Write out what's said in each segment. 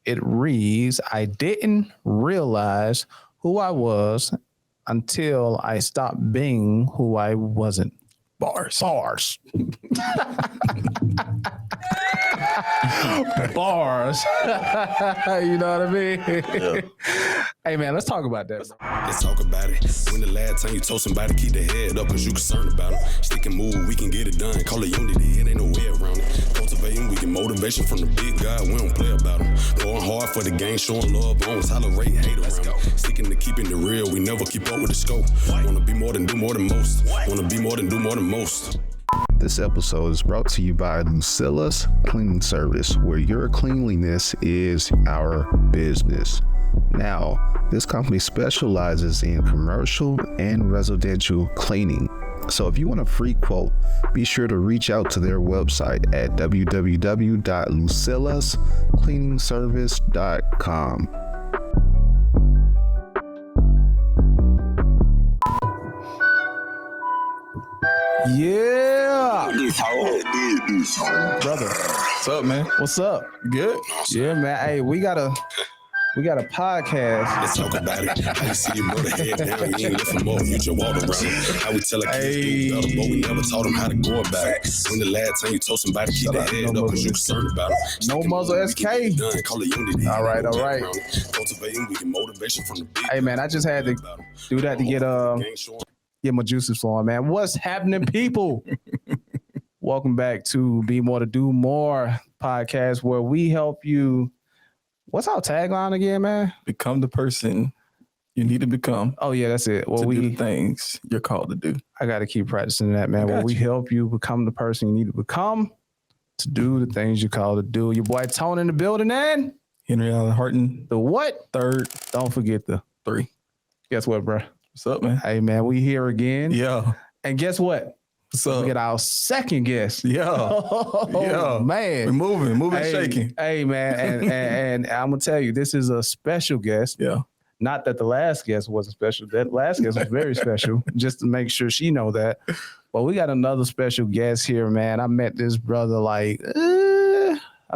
It reads, I didn't realize who I was until I stopped being who I wasn't. Bars. Bars. Bars. You know what I mean? Yeah. Hey, man, let's talk about that. Let's talk about it. When the last time you told somebody keep their head up because you concerned about them. Stick and move, we can get it done. Call it unity, it ain't no way around it. Cultivating, we get motivation from the big guy. We don't play about them. Going hard for the game, showing love, don't tolerate hate around it. Sticking to keeping it real, we never keep up with the scope. Wanna be more than do more than most. Wanna be more than do more than most. This episode is brought to you by Lucilla's Cleaning Service, where your cleanliness is our business. Now, this company specializes in commercial and residential cleaning. So if you want a free quote, be sure to reach out to their website at www.lucillascleaningservice.com. Yeah. Brother, what's up, man? What's up? Good? Yeah, man. Hey, we got a podcast. Let's talk about it. How you see your mother head down, you ain't lifting more, you just walk around. How we tell our kids do better, but we never taught them how to go about it. When the last time you told somebody keep their head up because you concerned about them. No muzzle SK. Call it unity. All right. Cultivating, we get motivation from the big. Hey, man, I just had to do that to get my juices flowing, man. What's happening, people? Welcome back to Be More to Do More podcast, where we help you. What's our tagline again, man? Become the person you need to become. Oh, yeah, that's it. Well, do the things you're called to do. I got to keep practicing that, man. Where we help you become the person you need to become to do the things you're called to do. Your boy Tone in the building, and Henry Allen Harton. The what? Third. Don't forget the 3. Guess what, bro? What's up, man? Hey, man, we here again. Yeah. And guess what? So we get our second guest. Yeah. Oh, man. We're moving, shaking. Hey, man. And I'm going to tell you, this is a special guest. Yeah. Not that the last guest wasn't special. That last guest was very special, just to make sure she know that. But we got another special guest here, man. I met this brother I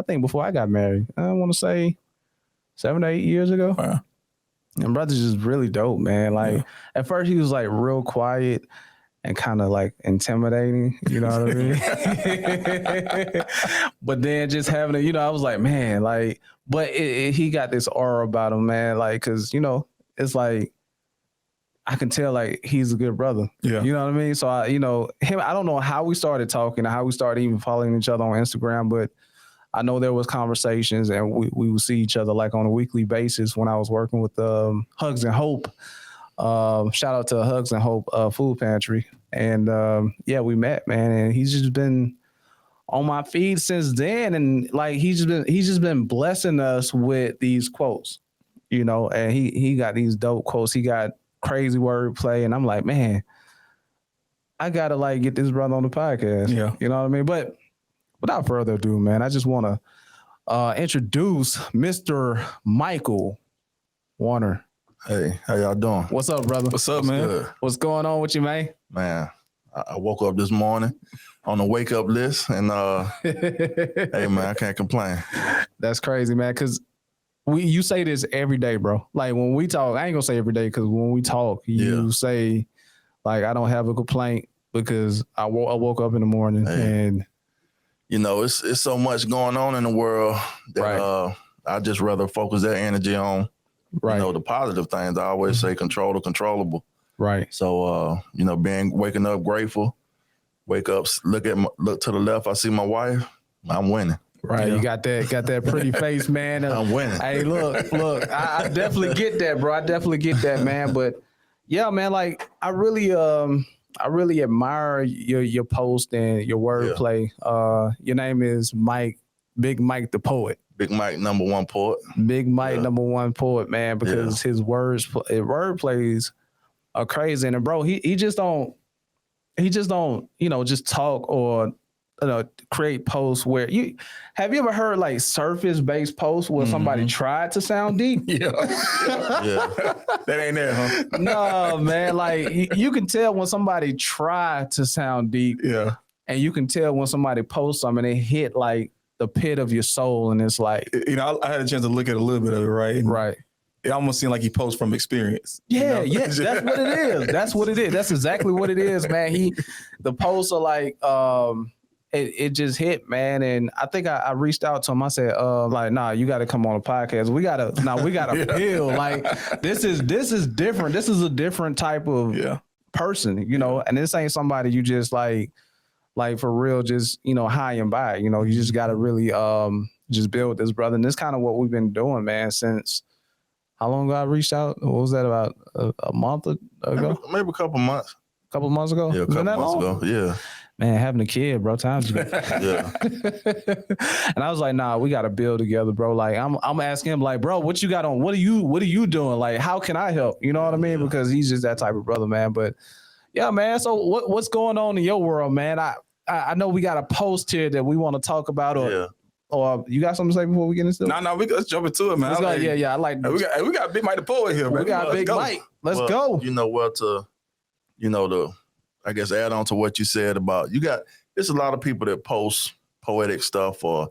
think before I got married. I want to say 7 to 8 years ago. Wow. And brother's just really dope, man. At first he was real quiet and kind of intimidating, you know what I mean? But then just having it, I was like, man, but he got this aura about him, man. Cause it's I can tell he's a good brother. Yeah. You know what I mean? So I don't know how we started talking or how we started even following each other on Instagram, but I know there was conversations and we would see each other on a weekly basis when I was working with Hugs and Hope. Shout out to Hugs and Hope Food Pantry. And we met, man, and he's just been on my feed since then. And he's just been blessing us with these quotes, and he got these dope quotes. He got crazy wordplay. And I'm like, man, I gotta get this brother on the podcast. Yeah. You know what I mean? But without further ado, man, I just want to introduce Mr. Michael Warner. Hey, how y'all doing? What's up, brother? What's up, man? Good? What's going on with you, man? Man, I woke up this morning on the wake up list, and hey, man, I can't complain. That's crazy, man. Because you say this every day, bro. When we talk, I ain't gonna say every day because when we talk, you say I don't have a complaint because I woke up in the morning and. It's so much going on in the world that I just rather focus that energy on, the positive things. I always say control the controllable. Right. So, waking up grateful, wake up, look to the left. I see my wife. I'm winning. Right. You got that pretty face, man. I'm winning. Hey, look, I definitely get that, bro. I definitely get that, man. But yeah, man, I really admire your post and your wordplay. Your name is Big Mike the Poet. Big Mike, number one poet. Big Mike, number one poet, man, because his wordplays are crazy. And bro, he just don't, just talk or create posts where have you ever heard surface based posts where somebody tried to sound deep? Yeah. That ain't there, huh? No, man. You can tell when somebody tried to sound deep. Yeah. And you can tell when somebody posts something and it hit the pit of your soul, and it's like, You know, I had a chance to look at a little bit of it, right? And right. it almost seemed like he posts from experience. Yeah, you know? yeah, that's what it is. That's what it is. That's exactly what it is, man. The posts are like, it just hit, man. And I think I reached out to him. I said, like, nah, you got to come on a podcast. We gotta peel. Like, this is different. This is a different type of person, you know. And this ain't somebody you just like for real, just, you know, high and by. You know, you just got to really just build with this brother. And this kind of what we've been doing, man, since. How long ago I reached out? What was that, about a month ago? Maybe a couple months. A couple months ago? Yeah, a couple months ago. Yeah. Man, having a kid, bro, times ago. Yeah. And I was like, nah, we got to build together, bro. Like, I'm asking him, like, bro, what you got on? What are you doing? Like, how can I help? You know what I mean? Because he's just that type of brother, man. But yeah, man. So what's going on in your world, man? I know we got a post here that we want to talk about, or you got something to say before we get into it? No, let's jump into it, man. Yeah. I like. We got Big Mike the Poet here, man. We got Big Mike. Let's go. You know what? I guess add on to what you said about there's a lot of people that post poetic stuff or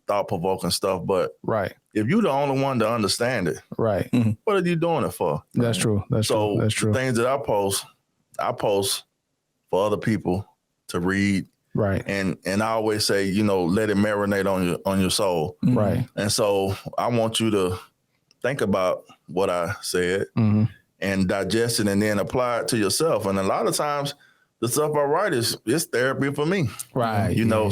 thought-provoking stuff, but if you're the only one to understand it, what are you doing it for? That's true. That's true. The things that I post for other people to read. Right. And I always say, you know, let it marinate on your soul. Right. And so I want you to think about what I said and digest it and then apply it to yourself. And a lot of times the stuff I write it's therapy for me. Right. You know,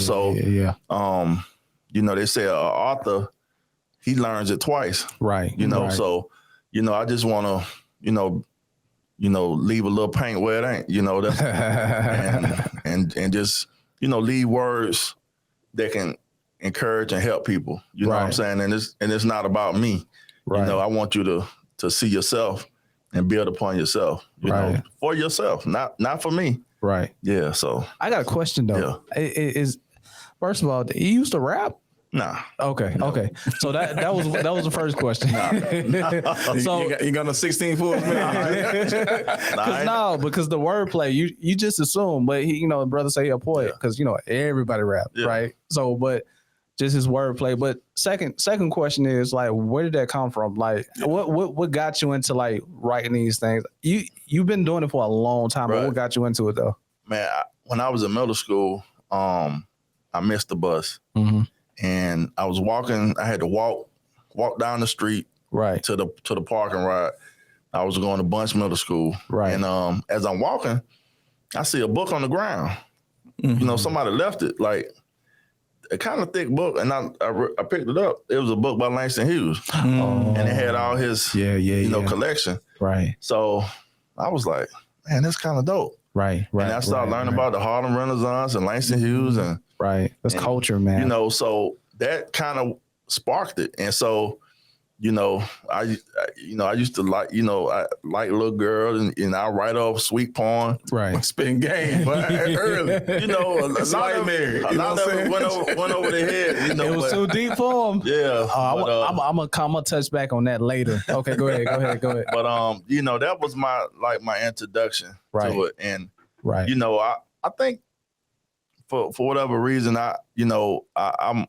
you know, they say an author, he learns it twice. Right. You know, so, you know, I just want to, you know, leave a little paint where it ain't, you know, that's and just, you know, leave words that can encourage and help people. You know what I'm saying? And it's not about me. You know, I want you to see yourself and build upon yourself, you know, for yourself, not for me. Right. Yeah. So I got a question though. Yeah. First of all, you used to rap? Nah. Okay. No. Okay. So that was the first question. So you got no 16 for us, man? Because the wordplay, you just assume, but he, you know, brother say a poet because you know everybody rap, right? So, but just his wordplay. But second question is like, where did that come from? Like, what got you into like writing these things? You've been doing it for a long time, but what got you into it though? Man, when I was in middle school, I missed the bus. And I was walking. I had to walk down the street to the parking lot. I was going to Bunch Middle School. Right. And as I'm walking, I see a book on the ground. You know, somebody left it, like a kind of thick book, and I picked it up. It was a book by Langston Hughes, and it had all his collection. Right. So I was like, man, that's kind of dope. Right. And I started learning about the Harlem Renaissance and Langston Hughes and. Right. That's culture, man. You know, so that kind of sparked it. And so, you know, I used to like little girls and I write off sweet porn. Right. Spitting game early. You know, a lot of it went over their head. You know, it was too deep for them. Yeah. I'm gonna touch back on that later. Okay, go ahead. But you know, that was my introduction to it. And you know, I think for whatever reason, I'm an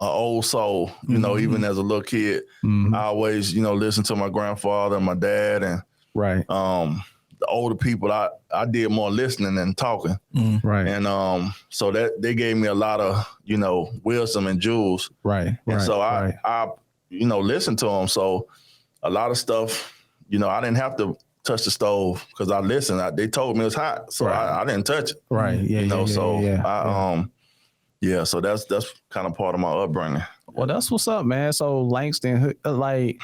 old soul, you know, even as a little kid, I always, you know, listened to my grandfather and my dad and the older people. I did more listening than talking. Right. And so that they gave me a lot of, you know, wisdom and jewels. Right. And so I you know, listened to them. So a lot of stuff, you know, I didn't have to touch the stove because I listened. They told me it was hot, so I didn't touch it. Right. Yeah. You know. So that's kind of part of my upbringing. Well, that's what's up, man. So Langston, like,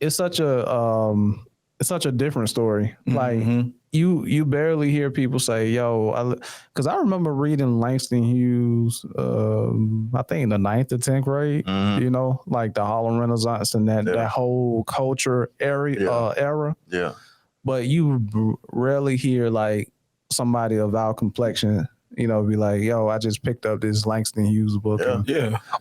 it's such a different story. Like you barely hear people say, "Yo," because I remember reading Langston Hughes. I think in the 9th or 10th grade. You know, like the Harlem Renaissance and that whole culture era. Yeah. But you rarely hear like somebody of our complexion, you know, be like, yo, I just picked up this Langston Hughes book.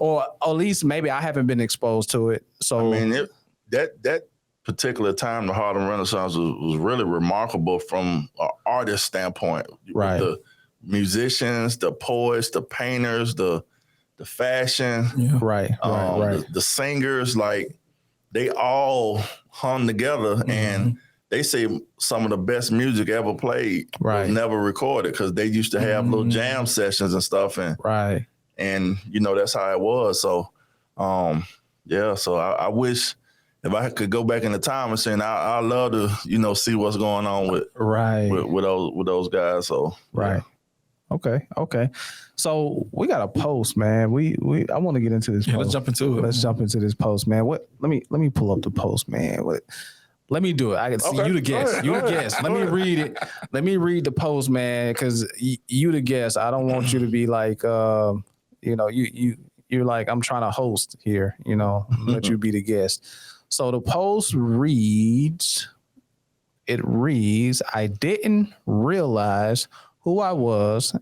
Or at least maybe I haven't been exposed to it. So I mean, that particular time, the Harlem Renaissance was really remarkable from an artist standpoint. Right. The musicians, the poets, the painters, the the fashion, right, the singers, like they all hung together, and they say some of the best music ever played was never recorded because they used to have little jam sessions and stuff, and and you know that's how it was. So, so I wish. If I could go back in the time and saying I love to, you know, see what's going on with those guys. So Okay. So we got a post, man. I want to get into this. Let's jump into it. Let's jump into this post, man. Let me pull up the post, man. Let me do it. I can see you the guest. You the guest. Let me read it. Let me read the post, man, because you the guest. I don't want you to be like, you're like, I'm trying to host here. You know, let you be the guest. So the post reads, I didn't realize who I was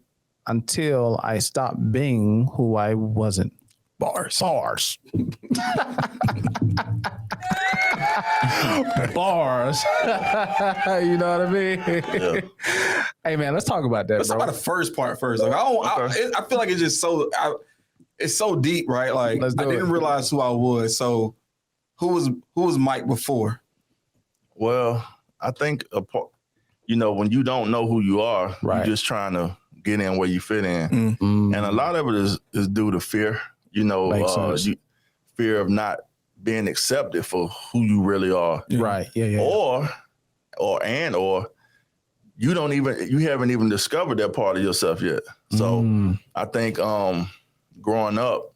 until I stopped being who I wasn't. Bars. Bars. You know what I mean? Yeah. Hey man, let's talk about that. Let's talk about the first part first. Like I feel like it's just it's so deep, right? Like I didn't realize who I was. So who was Mike before? Well, I think when you don't know who you are, you're just trying to get in where you fit in, and a lot of it is due to fear. You know, fear of not being accepted for who you really are. Right. Yeah. Or you haven't even discovered that part of yourself yet. So I think growing up,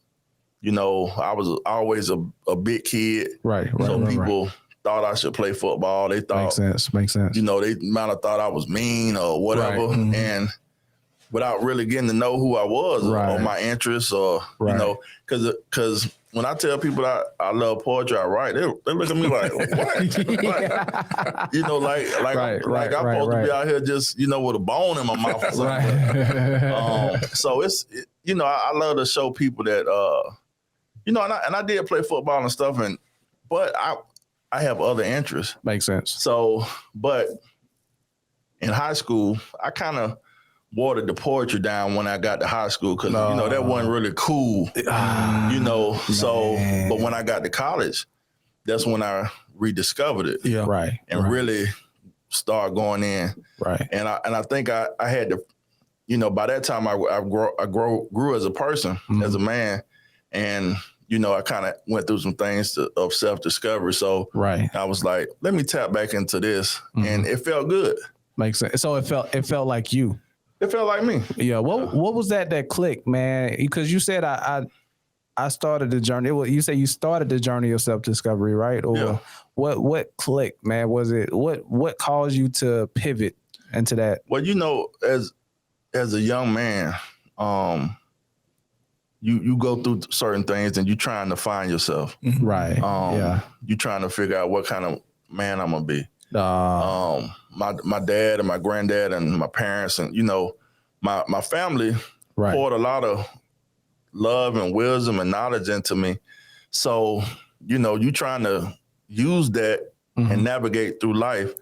you know, I was always a big kid. Right. So people thought I should play football. They thought makes sense. You know, they might have thought I was mean or whatever. Right. And without really getting to know who I was or my interests or, you know, because when I tell people I love poetry, I write, they look at me like, what? Like, you know, like I'm supposed to be out here just, you know, with a bone in my mouth or something. So you know, I love to show people that, you know, and I did play football and stuff, but I have other interests. Makes sense. So, but in high school, I kind of watered the poetry down when I got to high school because, you know, that wasn't really cool, you know. So, but when I got to college, that's when I rediscovered it. Yeah. Right. And really start going in. Right. And I think I had to, you know, by that time I grew as a person, as a man. And, you know, I kind of went through some things of self-discovery. So I was like, let me tap back into this. And it felt good. Makes sense. So it felt like you. It felt like me. Yeah. What was that click, man? Because you said I started the journey. You say you started the journey of self-discovery, right? Or what clicked, man? Was it what caused you to pivot into that? Well, you know, as a young man, you go through certain things and you're trying to find yourself. Right. You're trying to figure out what kind of man I'm gonna be. My dad and my granddad and my parents and, you know, my family poured a lot of love and wisdom and knowledge into me. So, you know, you trying to use that and navigate through life.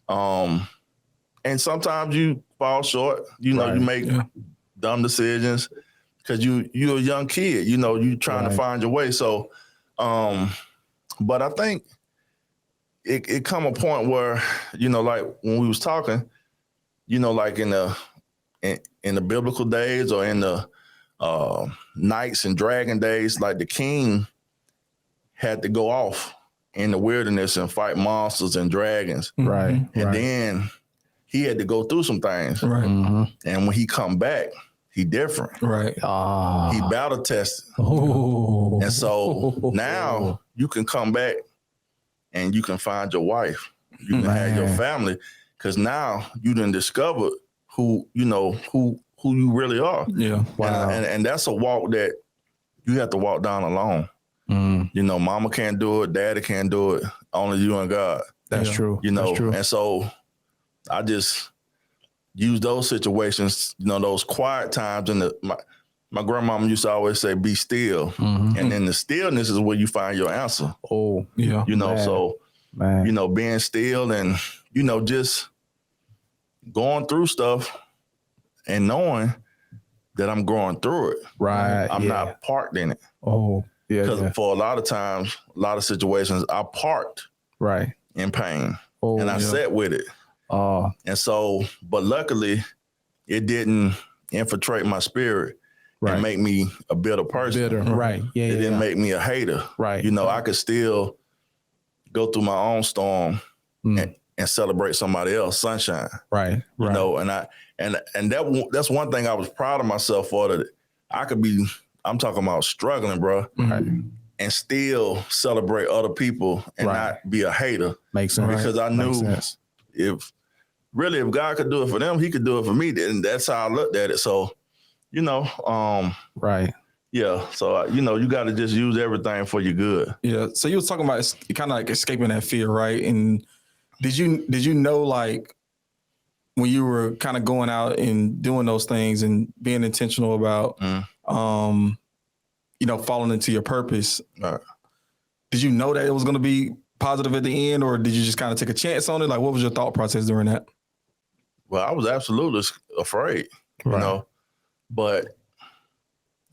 And sometimes you fall short, you know, you make dumb decisions because you're a young kid, you know, you trying to find your way. So, but I think it come a point where, you know, like when we was talking, you know, like in the biblical days or in the knights and dragon days, like the king had to go off in the wilderness and fight monsters and dragons. Right. And then he had to go through some things. Right. And when he come back, he different. Right. He battle tested. And so now you can come back and you can find your wife. You can have your family. Because now you done discovered who you really are. Yeah. Wow. And that's a walk that you have to walk down alone. You know, mama can't do it, daddy can't do it, only you and God. That's true. You know, that's true. And so I just use those situations, you know, those quiet times. And my grandmama used to always say, be still. And then the stillness is where you find your answer. Oh, yeah. You know, so, you know, being still and, you know, just going through stuff and knowing that I'm going through it. Right. I'm not parked in it. Oh, yeah. Because for a lot of times, a lot of situations, I parked in pain and I sat with it. And so, but luckily, it didn't infiltrate my spirit and make me a bitter person. Right. Yeah. It didn't make me a hater. Right. You know, I could still go through my own storm and celebrate somebody else's sunshine. Right. You know, and that's one thing I was proud of myself for, that I could be, I'm talking about struggling, bro. Right. And still celebrate other people and not be a hater. Makes sense. Because I knew if God could do it for them, he could do it for me. And that's how I looked at it. So, you know, yeah. So, you know, you got to just use everything for your good. Yeah. So you was talking about kind of like escaping that fear, right? And did you know, like, when you were kind of going out and doing those things and being intentional about, you know, falling into your purpose, did you know that it was going to be positive at the end, or did you just kind of take a chance on it? Like, what was your thought process during that? Well, I was absolutely afraid, you know, but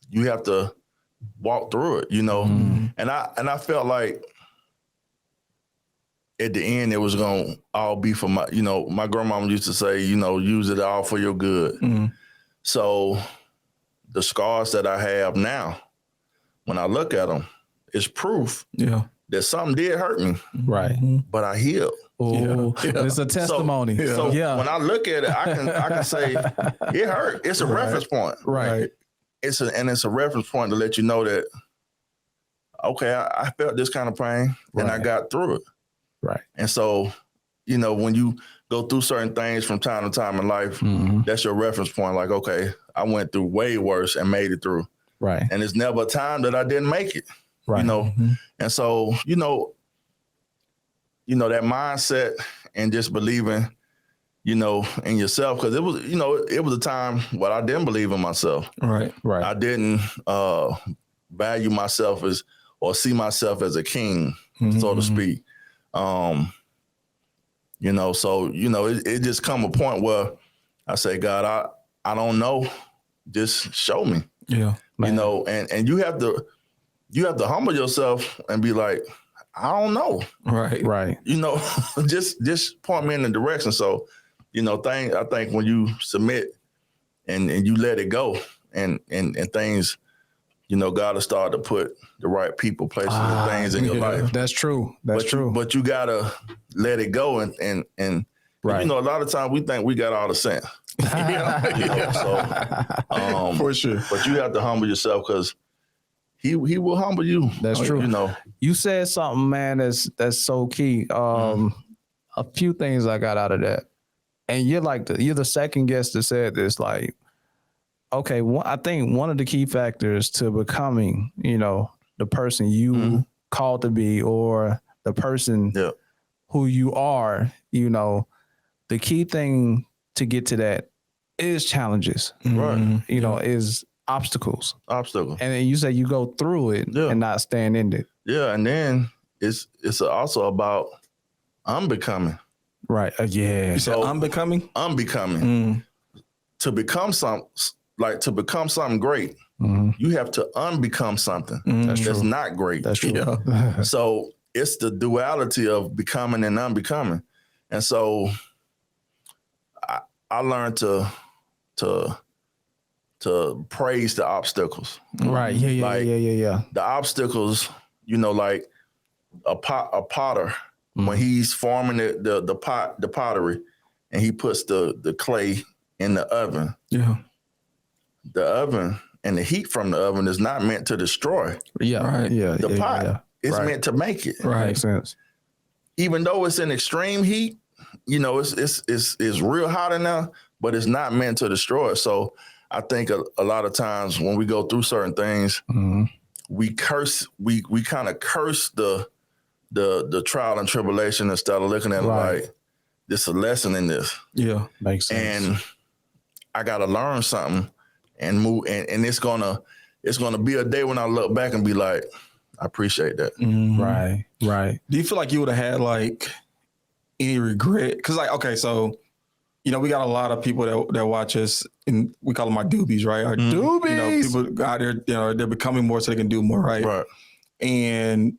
you have to walk through it, you know, and I felt like at the end it was going to all be for my, you know, my grandmama used to say, you know, use it all for your good. So the scars that I have now, when I look at them, it's proof that something did hurt me. Right. But I healed. Oh, it's a testimony. So when I look at it, I can say it hurt. It's a reference point. Right. It's a reference point to let you know that, okay, I felt this kind of pain and I got through it. Right. And so, you know, when you go through certain things from time to time in life, that's your reference point. Like, okay, I went through way worse and made it through. Right. And it's never a time that I didn't make it. Right. You know, and so, you know, that mindset and just believing, you know, in yourself, because it was, you know, it was a time where I didn't believe in myself. Right. Right. I didn't value myself as, or see myself as a king, so to speak. You know, so, you know, it just come a point where I say, God, I don't know. Just show me. Yeah. Man. You know, and you have to humble yourself and be like, I don't know. Right. Right. You know, just point me in the direction. So, you know, I think when you submit and you let it go and things, you know, God will start to put the right people, places, and things in your life. That's true. That's true. But you gotta let it go and right. You know, a lot of times we think we got all the sense. You know, so for sure. But you have to humble yourself, because he will humble you. That's true. You know, you said something, man, that's so key. A few things I got out of that, and you're the second guest that said this. Like, okay, I think one of the key factors to becoming, you know, the person you called to be, or the person who you are, you know, the key thing to get to that is challenges, right? You know, is obstacles. And then you say you go through it and not stand in it. Yeah, and then it's also about unbecoming. Right. You said unbecoming? Unbecoming. To become something great, you have to unbecome something that's not great. That's true. Yeah. So it's the duality of becoming and unbecoming. And so I learned to praise the obstacles. Right. Yeah. Like, yeah. The obstacles, you know, like a potter, when he's forming the pottery and he puts the clay in the oven. Yeah. The oven and the heat from the oven is not meant to destroy. Yeah. Right. Yeah. The pot is meant to make it. Right. Makes sense. Even though it's in extreme heat, you know, it's real hot in there, but it's not meant to destroy. So I think a lot of times when we go through certain things, we kind of curse the trial and tribulation instead of looking at it like, there's a lesson in this. Yeah, makes sense. And I got to learn something and move. And it's gonna be a day when I look back and be like, I appreciate that. Right. Do you feel like you would have had like any regret? Because like, okay, so you know, we got a lot of people that watch us, and we call them our doobies, right? Our doobies. You know, people out there, you know, they're becoming more so they can do more, right? Right. And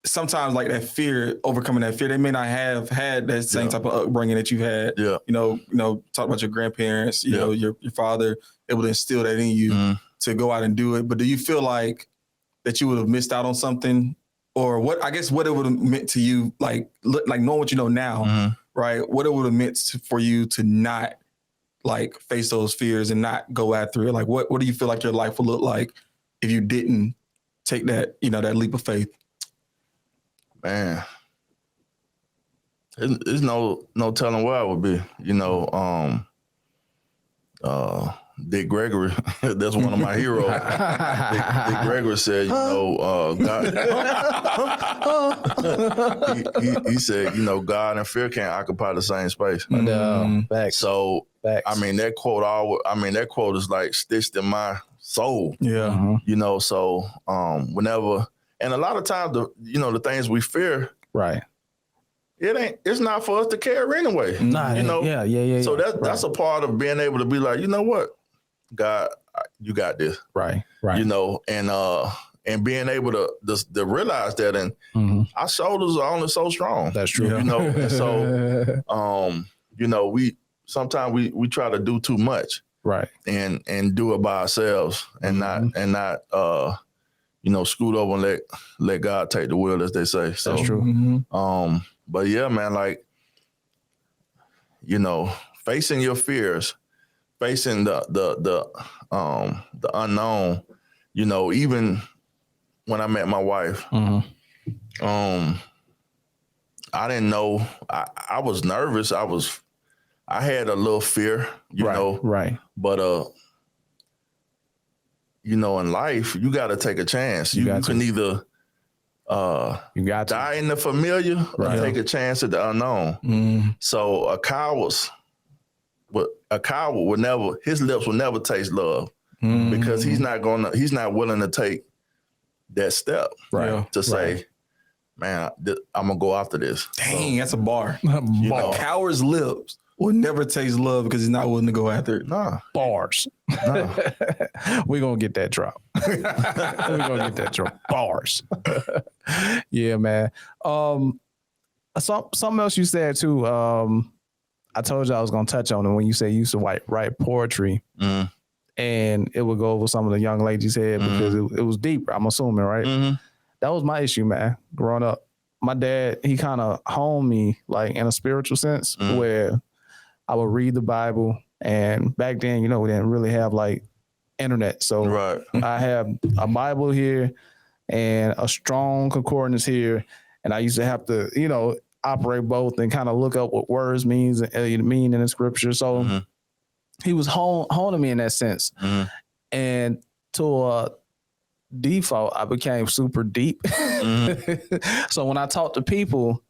sometimes like that fear, overcoming that fear, they may not have had that same type of upbringing that you had. Yeah. You know, talk about your grandparents, you know, your father able to instill that in you to go out and do it. But do you feel like that you would have missed out on something, or what? I guess what it would have meant to you, like knowing what you know now, right? What it would have meant for you to not like face those fears and not go after it. Like, what do you feel like your life would look like if you didn't take that, you know, that leap of faith? Man, there's no telling where I would be. You know, Dick Gregory, that's one of my heroes. Dick Gregory said, you know, God, he said, you know, God and fear can't occupy the same space. So, I mean, that quote is like stitched in my soul. Yeah. You know, so whenever, and a lot of times, the things we fear, right, it's not for us to carry anyway. Nah, you know, yeah. So that's a part of being able to be like, you know what, God, you got this, right. You know, and being able to realize that, and our shoulders are only so strong. That's true. You know, and so you know, we sometimes we try to do too much, right, and do it by ourselves, and not you know, scoot over and let God take the wheel, as they say. So, that's true. But yeah, man, like, you know, facing your fears, facing the unknown, you know, even when I met my wife, I didn't know, I was nervous. I had a little fear, you know, right. But, you know, in life, you got to take a chance. You can either you got die in the familiar or take a chance at the unknown. So a coward would never, his lips will never taste love because he's not willing to take that step to say, man, I'm gonna go after this. Dang, that's a bar. You know, coward's lips will never taste love because he's not willing to go after it. Nah. Bars. Nah. We're going to get that drop. We're going to get that drop. Bars. Yeah, man. Something else you said too. I told you I was going to touch on it when you said you used to write poetry. And it would go over some of the young ladies' head because it was deep, I'm assuming, right? That was my issue, man, growing up. My dad, he kind of honed me like in a spiritual sense where I would read the Bible, and back then, you know, we didn't really have like internet. So I have a Bible here and a strong concordance here. And I used to have to, you know, operate both and kind of look up what words mean in the scripture. So he was honing me in that sense. And to a default, I became super deep. So when I talk to people,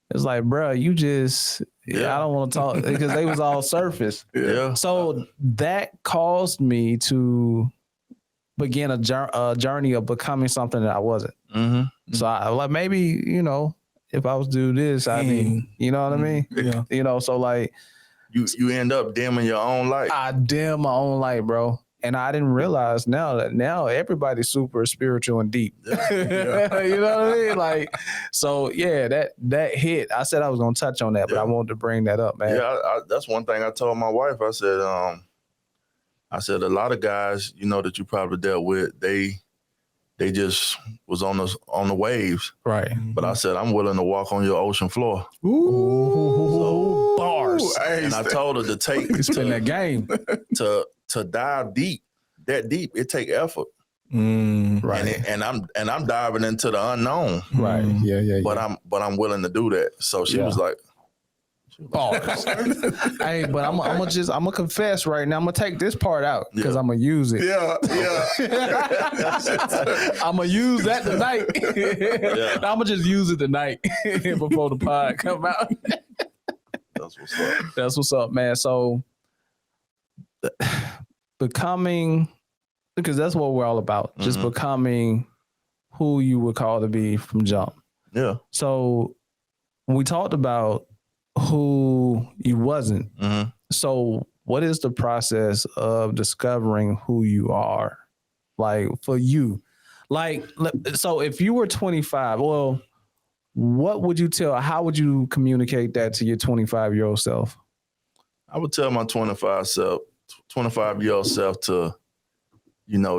it's like, bro, you just, I don't want to talk because they was all surface. So that caused me to begin a journey of becoming something that I wasn't. So I like, maybe, you know, if I was to do this, I mean, you know what I mean? Yeah. You know, so like. You end up dimming your own light. I dim my own light, bro. And I didn't realize now everybody's super spiritual and deep. You know what I mean? Like, so yeah, that hit. I said I was gonna touch on that, but I wanted to bring that up, man. Yeah, that's one thing I told my wife. I said a lot of guys, you know, that you probably dealt with, they just was on the waves, right? But I said I'm willing to walk on your ocean floor. Ooh, bars. And I told her to take spin that game to dive deep. That deep, it take effort. Right. And I'm diving into the unknown. Right. Yeah. But I'm willing to do that. So she was like, bars. Hey, but I'm gonna confess right now. I'm gonna take this part out because I'm gonna use it. Yeah. I'm gonna use that tonight. I'm gonna just use it tonight before the pod come out. That's what's up. That's what's up, man. So becoming, because that's what we're all about, just becoming who you were called to be from jump. Yeah. So we talked about who you wasn't. Mm-hmm. So what is the process of discovering who you are? Like for you, like, so if you were 25, well, what would you how would you communicate that to your 25-year-old self? I would tell my 25-year-old self to,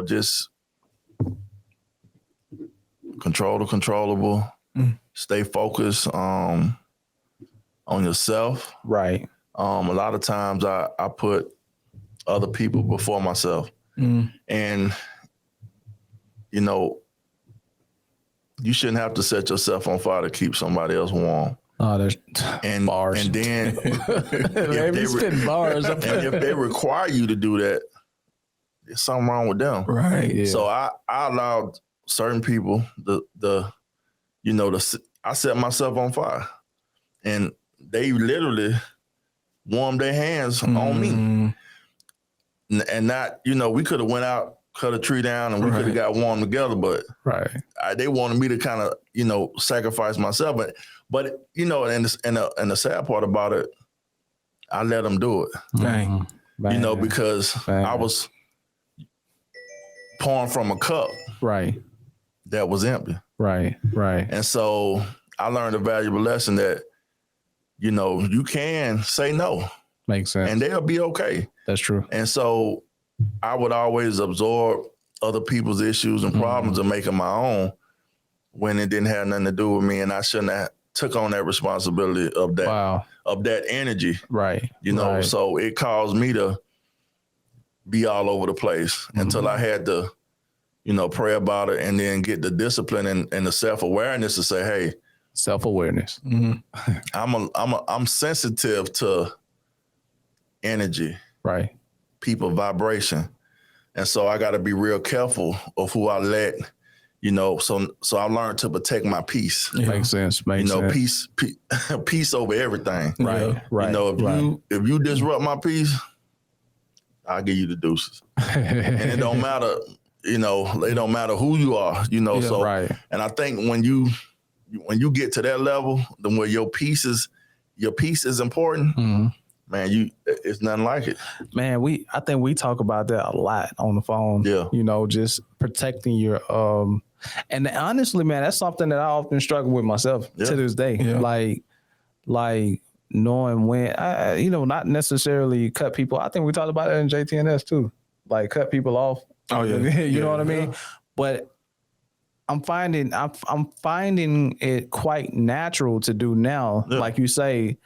just control the controllable, stay focused on yourself. Right. A lot of times I put other people before myself. And, you shouldn't have to set yourself on fire to keep somebody else warm. Oh, there's bars. And then bars. And if they require you to do that, there's something wrong with them. Right. Yeah. So I allowed certain people I set myself on fire, and they literally warmed their hands on me. And not, we could have went out, cut a tree down, and we could have got warm together, but they wanted me to kind of, sacrifice myself. But and the sad part about it, I let them do it. Dang. Because I was pouring from a cup that was empty. Right. And so I learned a valuable lesson that, you can say no. Makes sense. And they'll be okay. That's true. And so I would always absorb other people's issues and problems and make them my own when it didn't have nothing to do with me, and I shouldn't have took on that responsibility of that of that energy. Right. So it caused me to be all over the place until I had to, pray about it and then get the discipline and the self-awareness to say, hey, self-awareness. I'm sensitive to energy. Right. People vibration. And so I got to be real careful of who I let, so I learned to protect my peace. Yeah. Makes sense. Peace over everything. Right. If you disrupt my peace, I'll give you the deuces. And it don't matter, it don't matter who you are, and I think when you get to that level, then where your peace is important, man, it's nothing like it. Man, I think we talk about that a lot on the phone. Yeah. Just protecting your and honestly, man, that's something that I often struggle with myself to this day. Yeah. Like knowing when not necessarily cut people. I think we talked about that in JTNS too. Like cut people off. Oh yeah. You know what I mean? But I'm finding it quite natural to do now. Yeah. Like you say,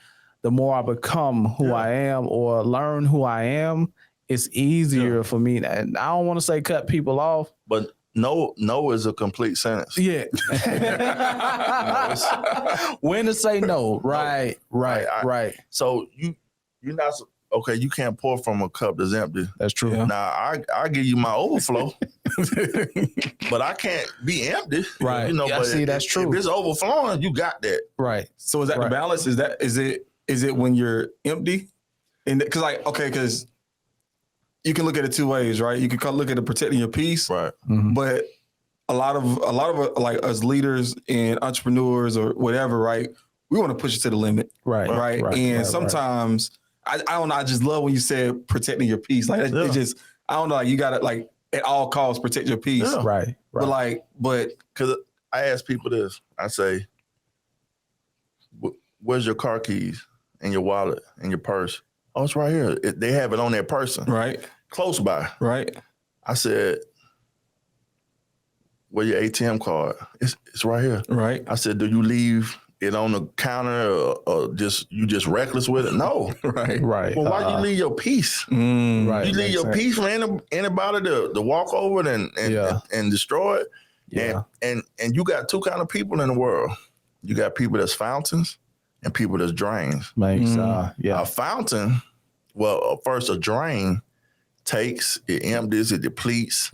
the more I become who I am or learn who I am, it's easier for me. And I don't want to say cut people off, but no is a complete sentence. Yeah. When to say no. Right. So you're not okay. You can't pour from a cup that's empty. That's true. Yeah. Now I give you my overflow, but I can't be empty. Right. But that's true. If it's overflowing, you got that. Right. So is that the balance? Is it when you're empty? And because you can look at it two ways, right? You can look at it protecting your peace, right? But a lot of like us leaders and entrepreneurs or whatever, right? We want to push it to the limit, right? And sometimes I don't know. I just love when you said protecting your peace. Like it just I don't know. Like you got to like at all costs protect your peace, right? But because I ask people this, I say, "Where's your car keys and your wallet and your purse?" Oh, it's right here. They have it on their person. Right. Close by. Right. I said, where your ATM card? It's right here. Right. I said, do you leave it on the counter or you just reckless with it? No. Right. Well, why you leave your peace? Right. You leave your peace for anybody to walk over it and destroy it. Yeah. And you got two kind of people in the world. You got people that's fountains and people that's drains. A fountain, first a drain takes, it empties, it depletes,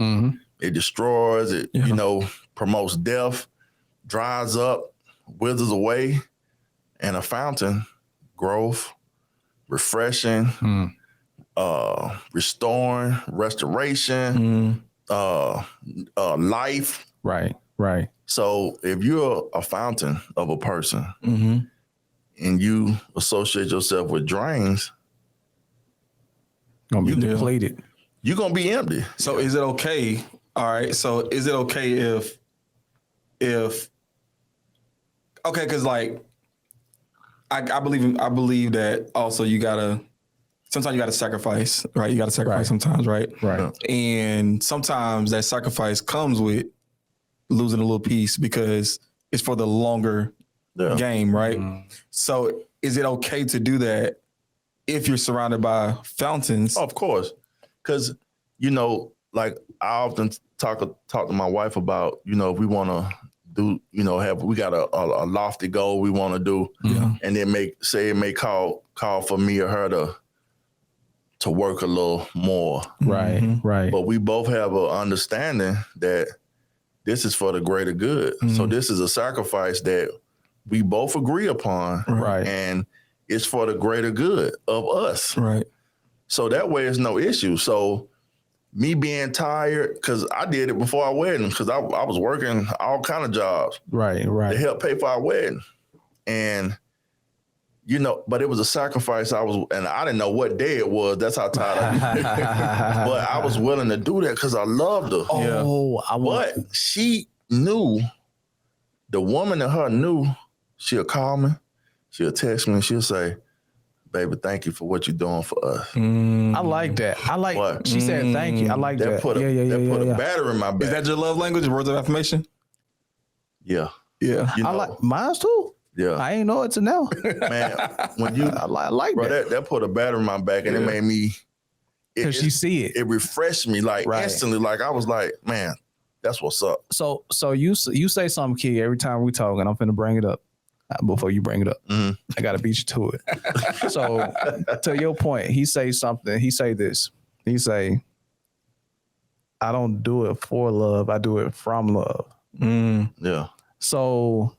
it destroys, it promotes death, dries up, withers away. And a fountain, growth, refreshing, restoring, restoration, life. Right. So if you're a fountain of a person, and you associate yourself with drains, gonna be depleted. You're gonna be empty. So is it okay? All right. So is it okay if okay, because like I believe that also sometimes you gotta sacrifice, right? You gotta sacrifice sometimes, right? Right. And sometimes that sacrifice comes with losing a little piece because it's for the longer game, right? So is it okay to do that if you're surrounded by fountains? Of course. Because, like I often talk to my wife about, if we want to do, we got a lofty goal we want to do, and it may call for me or her to work a little more. Right, right. But we both have an understanding that this is for the greater good. So this is a sacrifice that we both agree upon. Right. And it's for the greater good of us. Right. So that way it's no issue. So me being tired, because I did it before our wedding, because I was working all kind of jobs. Right. To help pay for our wedding. And, but it was a sacrifice and I didn't know what day it was. That's how tired I was. But I was willing to do that because I loved her. But she knew, the woman in her knew, she'll call me, she'll text me, and she'll say, baby, thank you for what you're doing for us. I like that. She said thank you. I like that. That put a battery in my back. Is that your love language, words of affirmation? Yeah. Yeah. I like mine too. Yeah. I ain't know it till now. Man, when you I like bro, that. that put a battery in my back, and it made me, Because you see it. It refreshed me instantly. Like I was like, man, that's what's up. So you say something key every time we talk, and I'm finna bring it up. Before you bring it up, I gotta beat you to it. So to your point, he say something. He say this. He say, "I don't do it for love. I do it from love." Yeah. So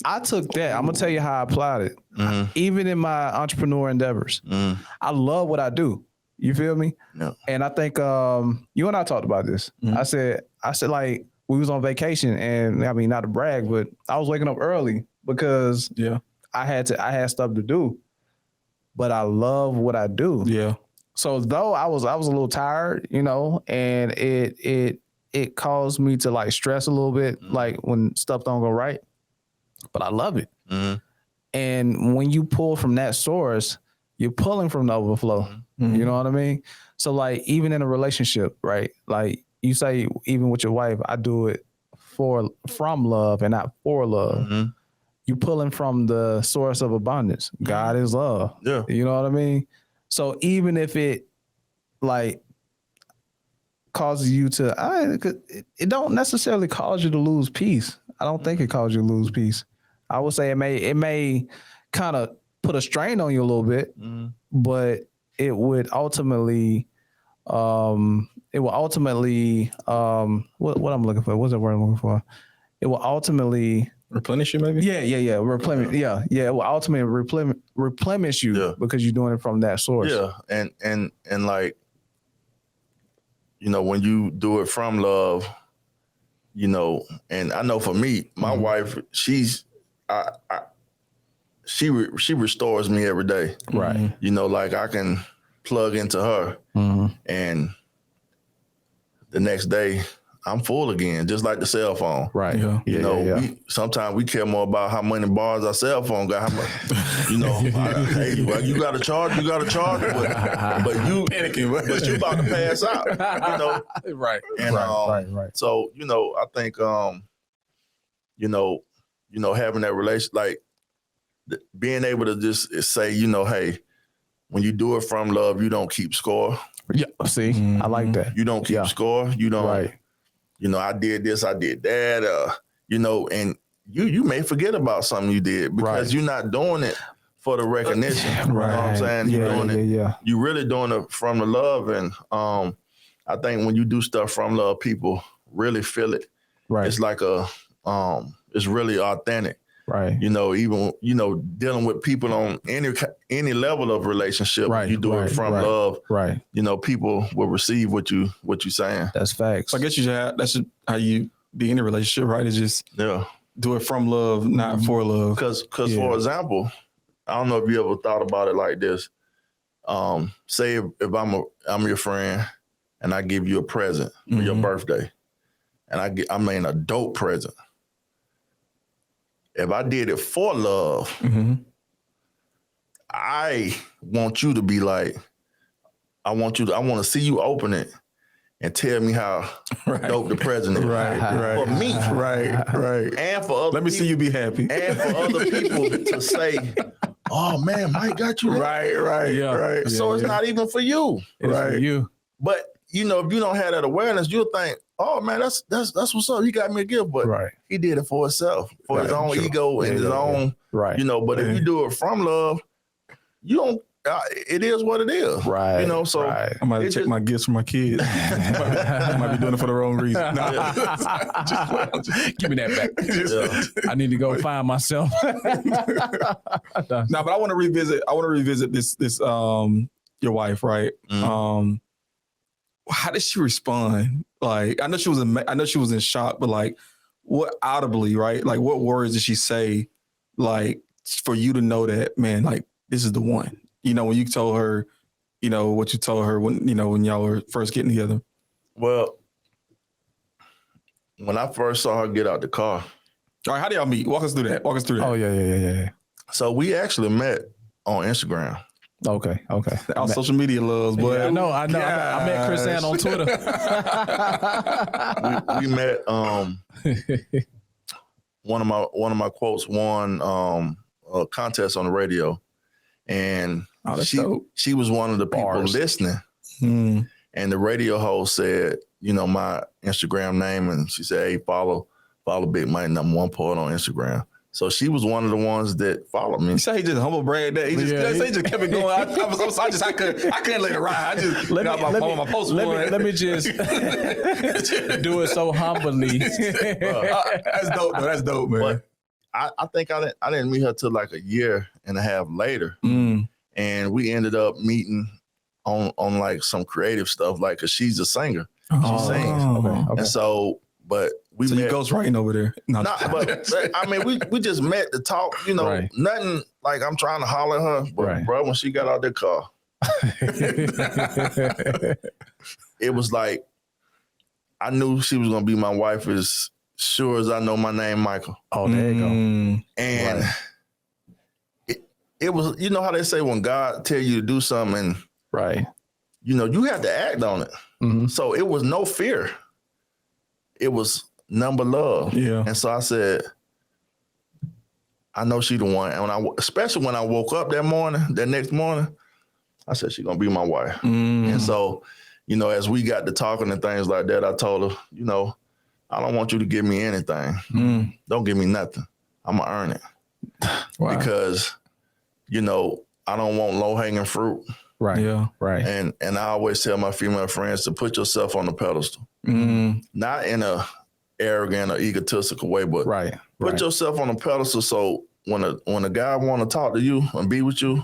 I took that. I'm gonna tell you how I applied it. Even in my entrepreneur endeavors, I love what I do. You feel me? Yeah. And I think you and I talked about this. I said like, we was on vacation, and I mean, not to brag, but I was waking up early because I had stuff to do, but I love what I do. Yeah. So though I was a little tired, and it caused me to like stress a little bit, like when stuff don't go right, but I love it. And when you pull from that source, you're pulling from the overflow. You know what I mean? So like, even in a relationship, right? Like, you say, even with your wife, I do it from love and not for love. You pulling from the source of abundance. God is love. Yeah. You know what I mean? So even if it like causes you to, it don't necessarily cause you to lose peace. I don't think it causes you to lose peace. I would say it may kind of put a strain on you a little bit, but it would ultimately, what I'm looking for? What's the word I'm looking for? It will ultimately replenish you, maybe? Yeah. Replenish. Yeah. It will ultimately replenish you because you're doing it from that source. Yeah. And like, when you do it from love, and I know for me, my wife, she restores me every day. Right. Like I can plug into her and the next day I'm full again, just like the cell phone. Right. Sometimes we care more about how many bars our cell phone got. How much, hey, you got to charge, but you panicking, but you about to pass out. Right. And right. So I think having that relation, like being able to just say, hey, when you do it from love, you don't keep score. Yeah. See, I like that. You don't keep score. You don't. Right. I did this, I did that. And you may forget about something you did because you're not doing it for the recognition. Right. You know what I'm saying? You're doing it. Yeah. You're really doing it from the love. And I think when you do stuff from love, people really feel it. Right. It's like it's really authentic. Right. Even dealing with people on any level of relationship, you do it from love. Right. People will receive what you saying. That's facts. So I guess that's how you be in a relationship, right? It's just do it from love, not for love. Because for example, I don't know if you ever thought about it like this. Say if I'm your friend and I give you a present for your birthday, and I mean a dope present. If I did it for love, I want you to be like, I want to see you open it and tell me how dope the present is. Right. For me. Right. And for other Let me see you be happy. And for other people to say, oh man, Mike got you. Right. So it's not even for you. It's for you. But if you don't have that awareness, you'll think, oh man, that's what's up. He got me a gift, but he did it for himself, for his own ego and his own, but if you do it from love, you don't, it is what it is. Right. So I might check my gifts for my kids. I might be doing it for the wrong reason. Give me that back. I need to go find myself. But I want to revisit this your wife, right? How did she respond? Like, I know she was in shock, but like, what audibly, right? Like, what words did she say, like, for you to know that, man, like, this is the one? When you told her, what you told her when y'all were first getting together. Well, when I first saw her get out the car. All right, how do y'all meet? Walk us through that. Oh, yeah. So we actually met on Instagram. Okay. Our social media loves, boy. Yeah, I know. I met Chris Ann on Twitter. we met. One of my quotes won a contest on the radio, and she was one of the people listening. And the radio host said, my Instagram name, and she said, "Hey, follow Big Mike, #1 poet on Instagram." So she was one of the ones that followed me. You say he just humble brag that. He just kept it going. I couldn't let it ride. I just let my post. Let me just do it so humbly. That's dope, though. That's dope, man. But I think I didn't meet her till like a year and a half later, and we ended up meeting on like some creative stuff, like, cause she's a singer. She sings, Okay. and so. But we met. You ghostwriting over there. But I mean, we just met to talk, nothing like I'm trying to holler at her. But bro, when she got out the car, it was like, I knew she was going to be my wife as sure as I know my name, Michael. Oh, there you go. And it was, how they say when God tell you to do something, you have to act on it. So it was no fear. It was number love. Yeah. And so I said, I know she the one. And especially when I woke up that next morning, I said, she gonna be my wife. And so, as we got to talking and things like that, I told her, I don't want you to give me anything. Don't give me nothing. I'm gonna earn it. Wow. Because, I don't want low hanging fruit. Right. Yeah. Right. And I always tell my female friends to put yourself on the pedestal. Not in a arrogant or egotistical way, but put yourself on a pedestal. So when a guy want to talk to you and be with you,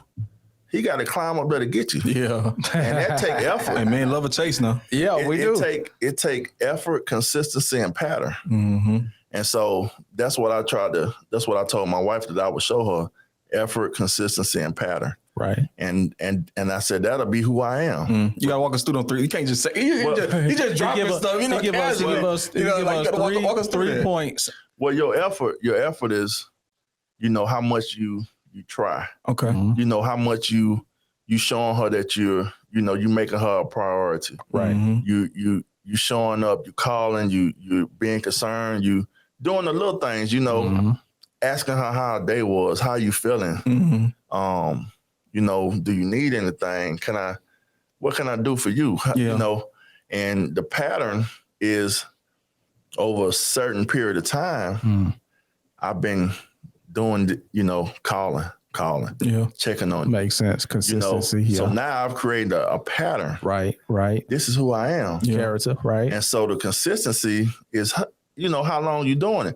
he got to climb up there to get you. Yeah, and that take effort. And men love a chase now. Yeah, we do. It take effort, consistency, and pattern. And so that's what I told my wife that I would show her: effort, consistency, and pattern. Right. And I said, that'll be who I am. You got to walk us through them 3. You can't just say, he just dropping stuff. Give us 3 points. Well, your effort is, how much you try. Okay. How much you showing her that you're making her a priority. Right. You showing up, you calling, you being concerned, you doing the little things, asking her how her day was, how you feeling. Do you need anything? What can I do for you? Yeah. And the pattern is over a certain period of time, I've been doing, calling, checking on you. Makes sense. Consistency. So now I've created a pattern. Right. This is who I am. Yeah. Character. Right. And so the consistency is, how long you doing it.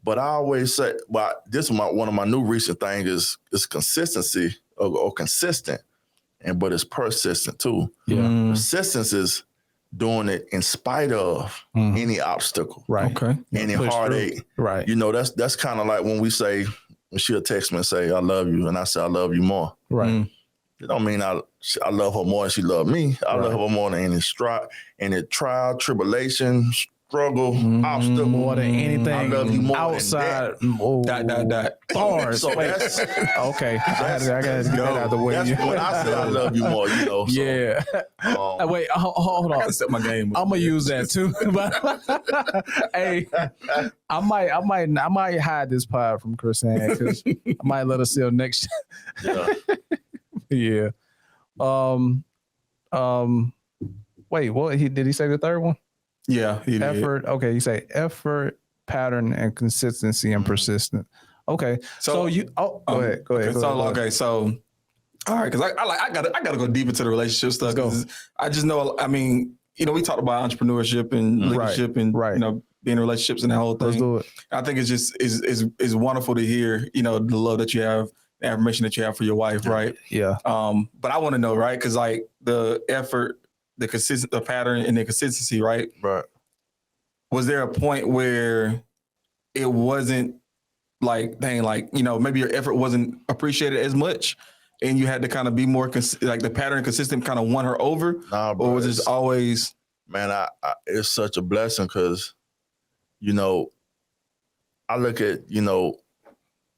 But I always say, this is one of my new recent things is consistency or consistent, but it's persistent too. Yeah. Persistence is doing it in spite of any obstacle, Right? Okay. any heartache. Right. You know, that's kind of like when she'll text me and say, I love you. And I say, I love you more. Right. It don't mean I love her more than she loved me. I love her more than any trial, tribulation, struggle, obstacle. More than anything. I love you more outside. than Dot. Bars. So Wait. that's Okay. I gotta get that out of the way. That's when I say I love you more, you know. So, Yeah. Wait, hold I on. gotta set my game up. I'm gonna use that too. But hey, I might hide this pod from Chris Ann because I might let her see her next. yeah. Yeah. Wait, what did he say the third one? Yeah. He did. Effort. Okay, you say effort, pattern, and consistency and persistent. Okay. So you go ahead. Go ahead. Okay, so all right, because I gotta go deep into the relationship stuff. Because I just know, I mean, you know, we talked about entrepreneurship and leadership and you know, being in relationships and that whole thing. Let's do it. I think it's just is wonderful to hear, you know, the love that you have, the affirmation that you have for your wife, right? Yeah. But I want to know, right? Because like the effort, the pattern, and the consistency, right? Right. Was there a point where it wasn't like, dang, like, you know, maybe your effort wasn't appreciated as much, and you had to kind of be more like the pattern and consistent kind of won her over? Nah, bro, or was it always? Man, I it's such a blessing because, you know, I look at, you know,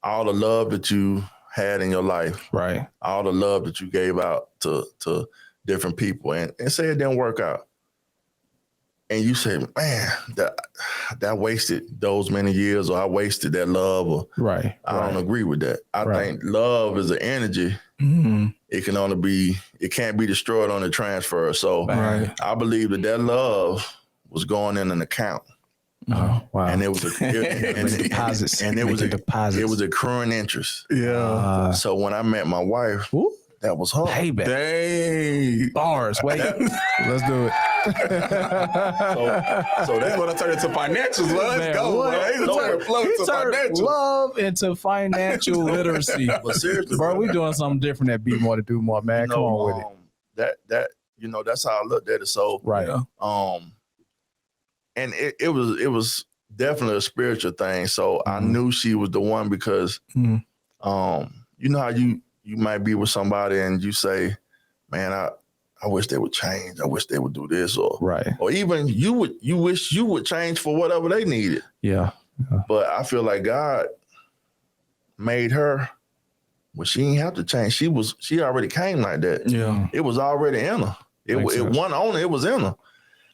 all the love that you had in your life, Right. all the love that you gave out to different people, and say it didn't work out. And you say, man, that wasted those many years, or I wasted that love, or I don't agree with that. I think love is an energy. Mm-hmm. It can't be destroyed on the transfer. So I believe that love was going in an account. Oh, wow. And it was deposits. And it was deposits. It was accruing interest. Yeah. So when I met my wife, that was her. Payback. Dang. Bars. Wait. Let's do it. So that's what I turned into financials. Well, let's go. He turned love into financial literacy. But seriously, bro, we doing something different at Be More to Do More, man. Come on with it. That you know, that's how I looked at it. So and it was definitely a spiritual thing. So I knew she was the one because you know how you might be with somebody and you say, man, I wish they would change. I wish they would do this, or even you wish you would change for whatever they needed. Yeah. But I feel like God made her. Well, she didn't have to change. She already came like that. Yeah. It was already in her. It wasn't on. It was in her.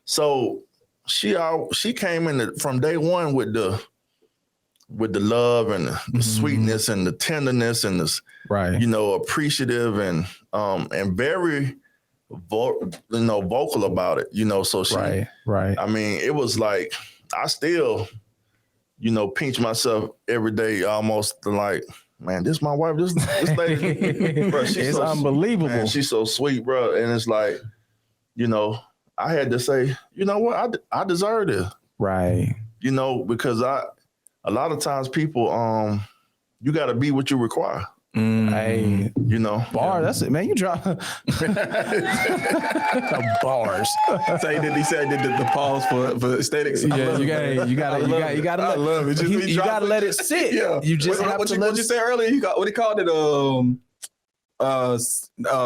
So she came in from day one with the love and the sweetness and the tenderness and the you know, appreciative and very vocal about it. You know, so she I mean, it was like I still, you know, pinch myself every day almost like, man, this my wife. This lady, bro, she's so unbelievable. Man, she's so sweet, bro. And it's like, you know, I had to say, you know what, I deserve this. Right. You know, because a lot of times people, you got to be what you require. Hey, you know, that's it, man. You drop bars. So he said the pause for aesthetics. Yeah, you gotta. I love it. You gotta let it sit. Yeah, you just have to let. What you said earlier? What he called it?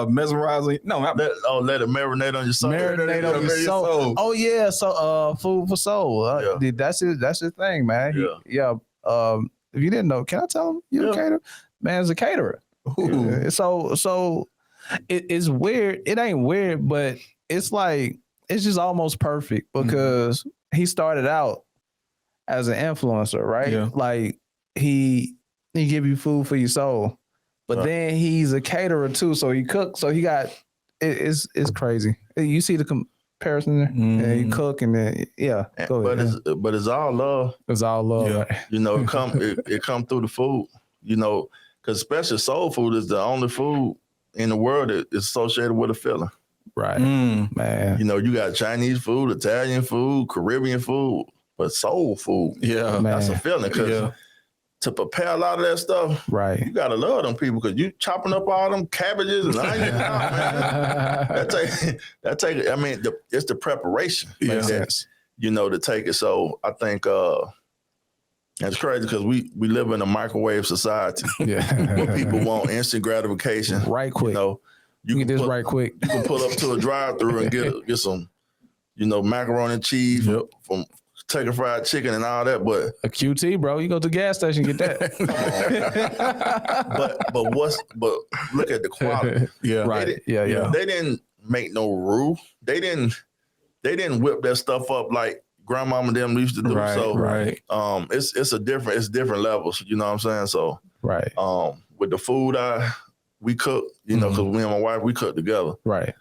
Mesmerizing. No, let it marinate on your soul. Marinate on your soul. Oh yeah, so food for soul. That's his thing, man. If you didn't know, can I tell him you're a caterer? Man's a caterer. So it's weird. It ain't weird, but it's like it's just almost perfect because he started out as an influencer, right? Yeah. Like he give you food for your soul, but then he's a caterer too. So he cooks. So he got it's crazy. You see the comparison there? Yeah, you cook and then but it's all love. It's all love. Yeah. Right? You know, it come through the food. You know. Because especially soul food is the only food in the world that is associated with a feeling. Right. Man. You know, you got Chinese food, Italian food, Caribbean food, but soul food, that's a feeling. Because to prepare a lot of that stuff, right, you gotta love them people because you chopping up all them cabbages and onions. That take. I mean, it's the preparation. Makes sense. You know, to take it. So I think it's crazy because we live in a microwave society. Where people want instant gratification, right quick. You know, you get this right quick. You can pull up to a drive-through and get some, macaroni and cheese from Kentucky Fried Chicken and all that. But a QT, bro, you go to the gas station and get that. but look at the quality. Right. They didn't make no rule. They didn't whip that stuff up like grandmama and them used to do. Right. It's different levels. You know what I'm saying? So right. With the food we cook, because me and my wife we cook together. Right.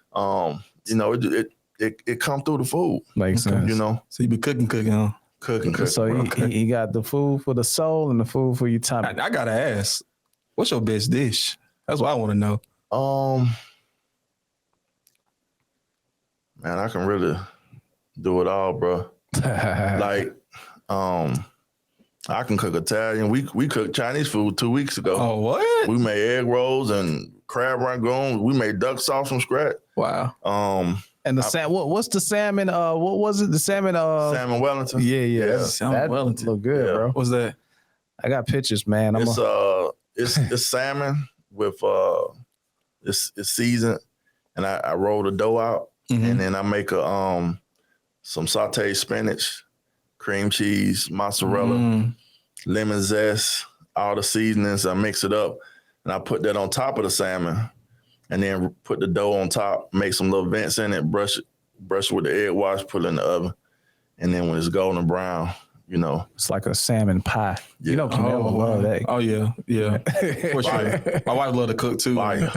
It come through the food. Makes sense. So you be cooking, huh? Cooking. So you got the food for the soul and the food for your tummy. I gotta ask, what's your best dish? That's what I want to know. Man, I can really do it all, bro. Like, I can cook Italian. We cooked Chinese food 2 weeks ago. Oh, what? We made egg rolls and crab rangoon. We made duck sauce from scratch. Wow. And the what's the salmon? What was it? The salmon? Salmon Wellington. Yeah. Salmon Wellington. Look good, bro. What's that? I got pictures, man. It's salmon with it's seasoned, and I roll the dough out, and then I make some sauteed spinach, cream cheese, mozzarella, lemon zest, all the seasonings. I mix it up, and I put that on top of the salmon, and then put the dough on top, make some little vents in it, brush it with the egg wash, put it in the oven, and then when it's golden brown, it's like a salmon pie. Yeah. Canelo love that. Oh yeah, for sure. My wife love to cook too. Don't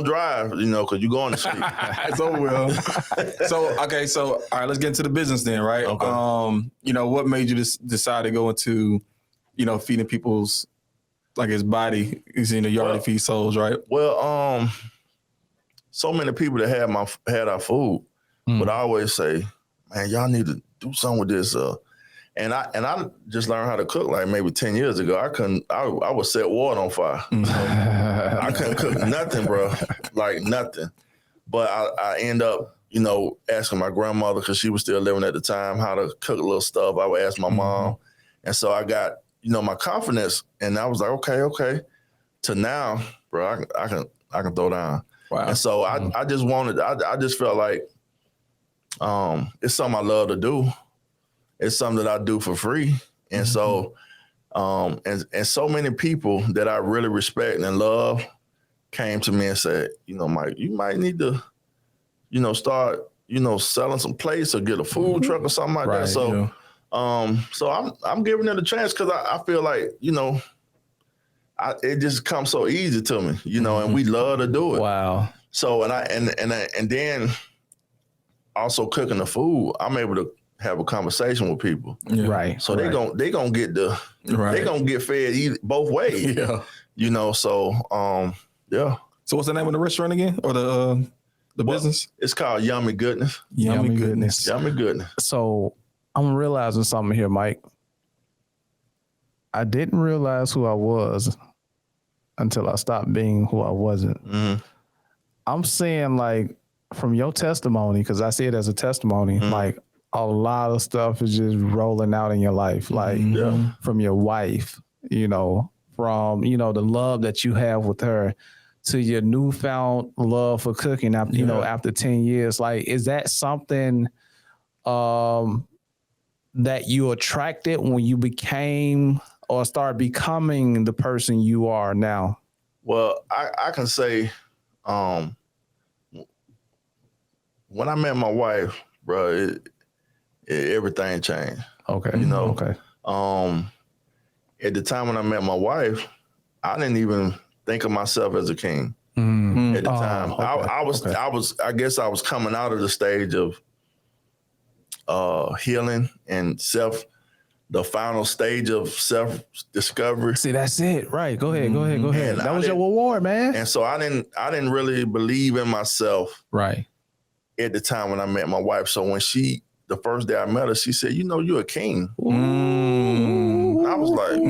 drive, because you're going to sleep. It's over with. So all right, let's get into the business then, right? Okay. What made you decide to go into, feeding people's his body is in the yard to feed souls, right? Well, so many people that had our food would always say, "Man, y'all need to do something with this." And I just learned how to cook like maybe 10 years ago. I would set water on fire. I couldn't cook nothing, bro, like nothing. But I end up, asking my grandmother, because she was still living at the time, how to cook a little stuff. I would ask my mom. And so I got, my confidence, and I was like, okay. To now, bro, I can throw down. Wow. And so I just felt like it's something I love to do. It's something that I do for free. And so, and so many people that I really respect and love came to me and said, Mike, you might need to, start, selling some plates or get a food truck or something like that. So, so I'm giving it a chance because I feel like, it just comes so easy to me, and we love to do it. Wow. So, and then also cooking the food, I'm able to have a conversation with people. Yeah. Right. So they gonna get they gonna get fed both ways. Yeah. So yeah. So what's the name of the restaurant again? Or the business? It's called Yummy Goodness. Yummy Goodness. Yummy Goodness. So I'm realizing something here, Mike. I didn't realize who I was until I stopped being who I wasn't. Mm-hmm. I'm saying, like, from your testimony, because I see it as a testimony, like a lot of stuff is just rolling out in your life, like from your wife, from, the love that you have with her to your newfound love for cooking after, after 10 years. Like, is that something that you attracted when you became or start becoming the person you are now? Well, I can say, when I met my wife, bro, everything changed. Okay. Okay. At the time when I met my wife, I didn't even think of myself as a king. At the time, okay. I guess I was coming out of the stage of healing and the final stage of self-discovery. See, that's it. Right. Go ahead. That was your reward, man. And so I didn't really believe in myself. Right. At the time when I met my wife. So when the first day I met her, she said, you're a king. Ooh. I like,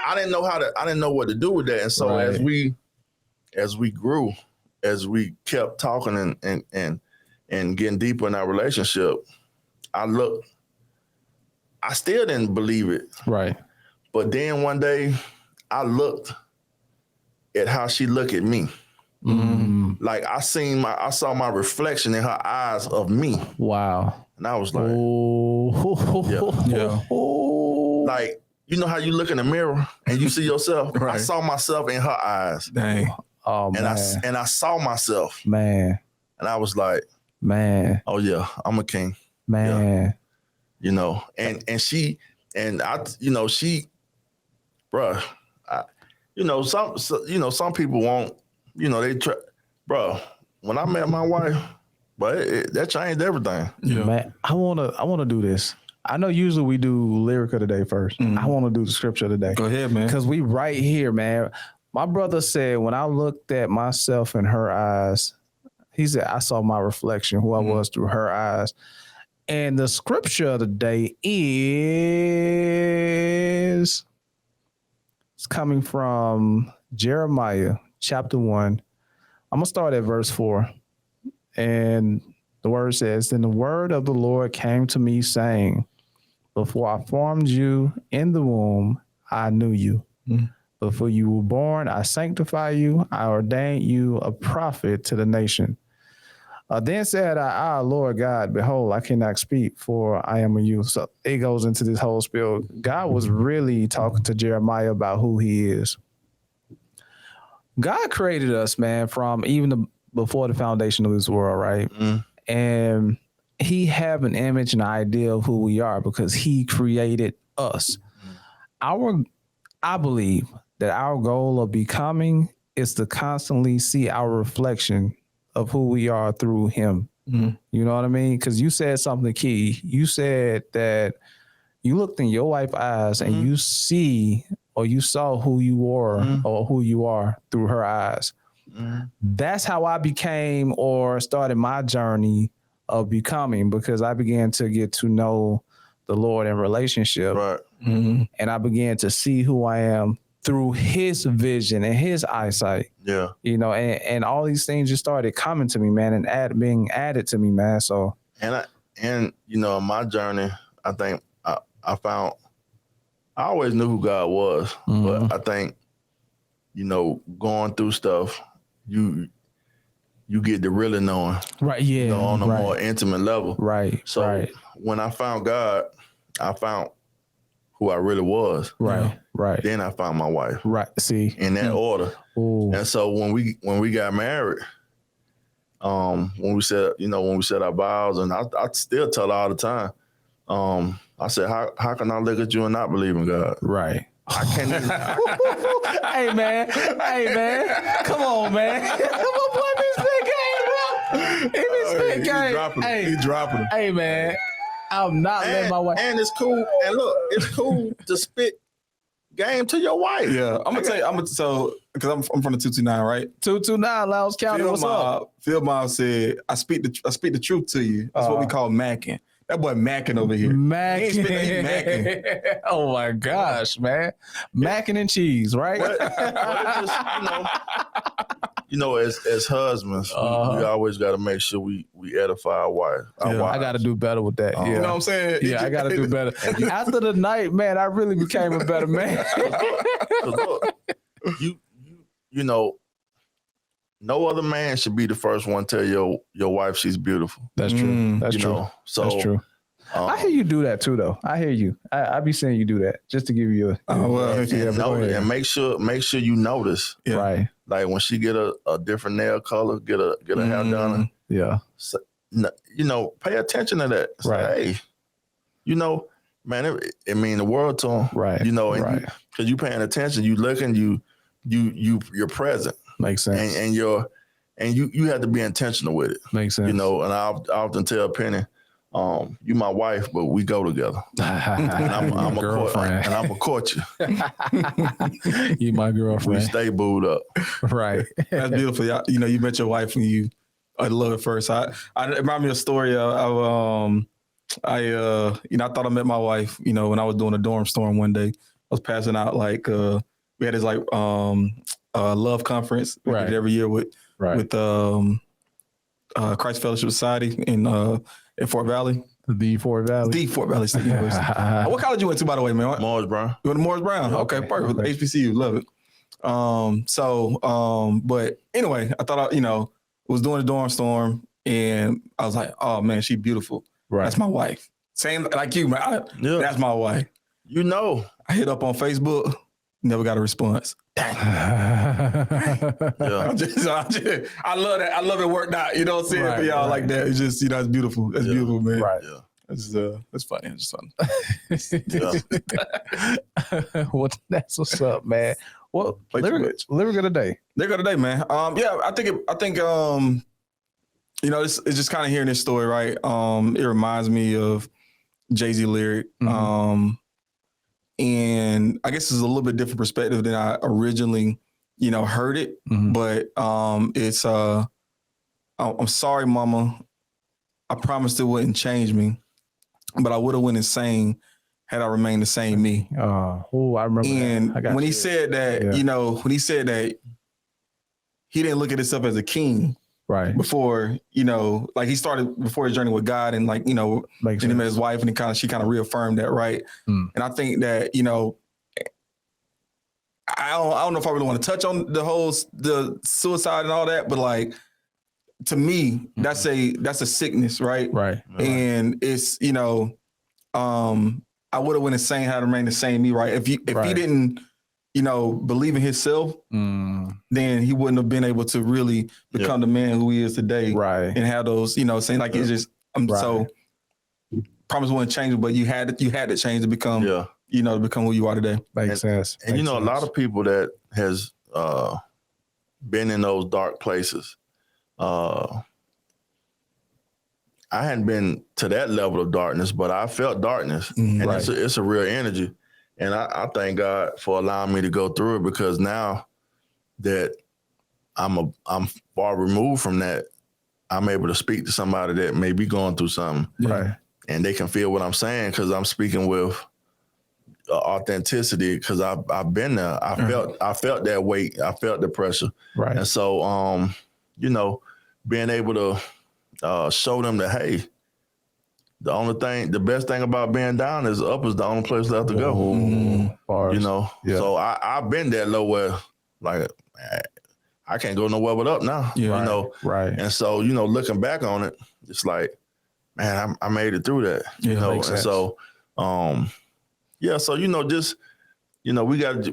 I didn't know what to do with that. And so as we grew, as we kept talking and getting deeper in our relationship, I still didn't believe it. Right. But then one day I looked at how she looked at me. Mm-hmm. Like I saw my reflection in her eyes of me. Wow. And I was like, yeah. Like, you know how you look in the mirror and you see yourself? Right. I saw myself in her eyes. Dang. Oh, man. I saw myself. Man. And I was like, man. Oh yeah, I'm a king. Man. Yeah. You know, and she, bruh, some people won't, they try, bruh, when I met my wife, but that changed everything. Yeah. Man, I wanna do this. I know usually we do lyrical today first. Mm-hmm. I want to do the scripture today. Go ahead, man. Because we right here, man. My brother said, when I looked at myself in her eyes, he said, I saw my reflection, who I was through her eyes. And the scripture of the day is it's coming from Jeremiah chapter 1. I'm going to start at verse 4. And the word says, Then the word of the Lord came to me saying, Before I formed you in the womb, I knew you. Mm-hmm. Before you were born, I sanctified you. I ordained you a prophet to the nation. Then said I, Lord God, behold, I cannot speak, for I am a youth. So it goes into this whole spiel. God was really talking to Jeremiah about who he is. God created us, man, from even before the foundation of this world, right? Mm. And he have an image and idea of who we are because he created us. I believe that our goal of becoming is to constantly see our reflection of who we are through him. Mm-hmm. You know what I mean? Because you said something key. You said that you looked in your wife's eyes and you see or you saw who you were or who you are through her eyes. Mm-hmm. That's how I became or started my journey of becoming, because I began to get to know the Lord in relationship. Right. Mm-hmm. And I began to see who I am through his vision and his eyesight. Yeah. You know, and all these things just started coming to me, man, and being added to me, man. So and in my journey, I think I always knew who God was, but I think, going through stuff, you get to really knowing. Right, yeah. On a more intimate level. Right. So when I found God, I found who I really was. Right. Right. Then I found my wife. Right. See. In that order. Ooh. And so when we got married, when we said our vows, and I still tell her all the time, I said, how can I look at you and not believe in God? Right. I can't even. Hey man. Come on, man. Come on, boy, this big game, bro. He's dropping him. Hey man. I'm not letting my wife. And it's cool. And look, it's cool to spit game to your wife. Yeah, I'm gonna tell you. Because I'm from the 229, right? 229, Lowndes County. What's up? Phil Miles said, "I speak the truth to you." That's what we call macking. That boy macking over here. Macking. Oh my gosh, man. Macking and cheese, right? But it just, as husbands, we always got to make sure we edify our wife. I got to do better with that. You know what I'm saying? Yeah, I got to do better. After the night, man, I really became a better man. Look, no other man should be the first one to tell your wife she's beautiful. That's true. That's true. That's true. I hear you do that too, though. I hear you. I be seeing you do that just to give you and make sure you notice. Yeah. Right. Like when she get a different nail color, get a hair done. Yeah. So, pay attention to that. Say, hey, man, it mean the world to them. Right. Because you paying attention, you looking, you're present. Makes sense. And you have to be intentional with it. Makes sense. And I often tell Penny, you my wife, but we go together. And I'm a girlfriend. And I'm gonna court you. You my girlfriend. We stay booed up. Right. That's beautiful. You met your wife when you I love it first. I remind me of a story I thought I met my wife, when I was doing a dorm storm one day. I was passing out we had this love conference we did every year with Christ Fellowship Society in Fort Valley. The Fort Valley State University. What college you went to, by the way, man? Morris Brown. You went to Morris Brown? Okay, perfect. HBCU, love it. But anyway, I thought I, was doing a dorm storm, and I was like, oh man, she's beautiful. Right. That's my wife. Same like you, man. That's my wife. I hit up on Facebook, never got a response. Dang. I love that. I love it worked out. You know what I'm saying? For y'all like that. It's just, it's beautiful. That's beautiful, man. Right. Yeah. That's funny. It's just fun. Well, that's what's up, man. Well, lyric of the day. Lyric of the day, man. I think it's just kind of hearing this story, right? It reminds me of Jay-Z lyric. And I guess it's a little bit different perspective than I originally, heard it. But it's I'm sorry, mama. I promised it wouldn't change me, but I would have went insane had I remained the same me. I remember. And when he said that, when he said that he didn't look at himself as a king. Right. Before, he started before his journey with God and and he met his wife and she kind of reaffirmed that, right? And I think that, I don't know if I really want to touch on the suicide and all that, but to me, that's a sickness, right? Right. And it's, I would have went insane had I remained the same me, right? If he didn't, believe in himself, then he wouldn't have been able to really become the man who he is today. Right. And have those, saying it's just, so promise wouldn't change, but you had to change to become, to become who you are today. Makes sense. And a lot of people that has been in those dark places, I hadn't been to that level of darkness, but I felt darkness, and it's a real energy. And I thank God for allowing me to go through it, because now that I'm far removed from that, I'm able to speak to somebody that may be going through something, right? And they can feel what I'm saying, because I'm speaking with authenticity, because I've been there. I felt that weight. I felt the pressure, right? And so, being able to show them that, hey, the best thing about being down is up is the only place left to go. So I've been that low where I can't go nowhere but up now. Right. And so, looking back on it, it's like, man, I made it through that. And so, so just, we got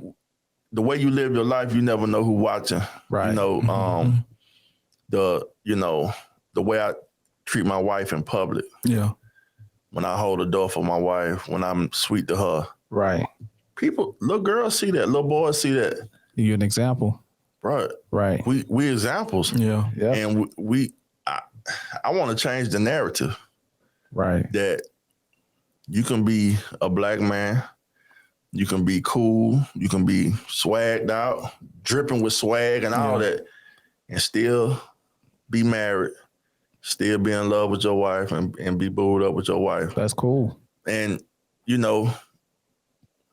the way you live your life, you never know who's watching. Right. The way I treat my wife in public. Yeah. When I hold the door for my wife, when I'm sweet to her. Right. People, little girls see that, little boys see that. You're an example. Right. Right. We examples. Yeah. And I want to change the narrative. Right. That you can be a black man, you can be cool, you can be swagged out, dripping with swag and all that, and still be married, still be in love with your wife and be booed up with your wife. That's cool. And,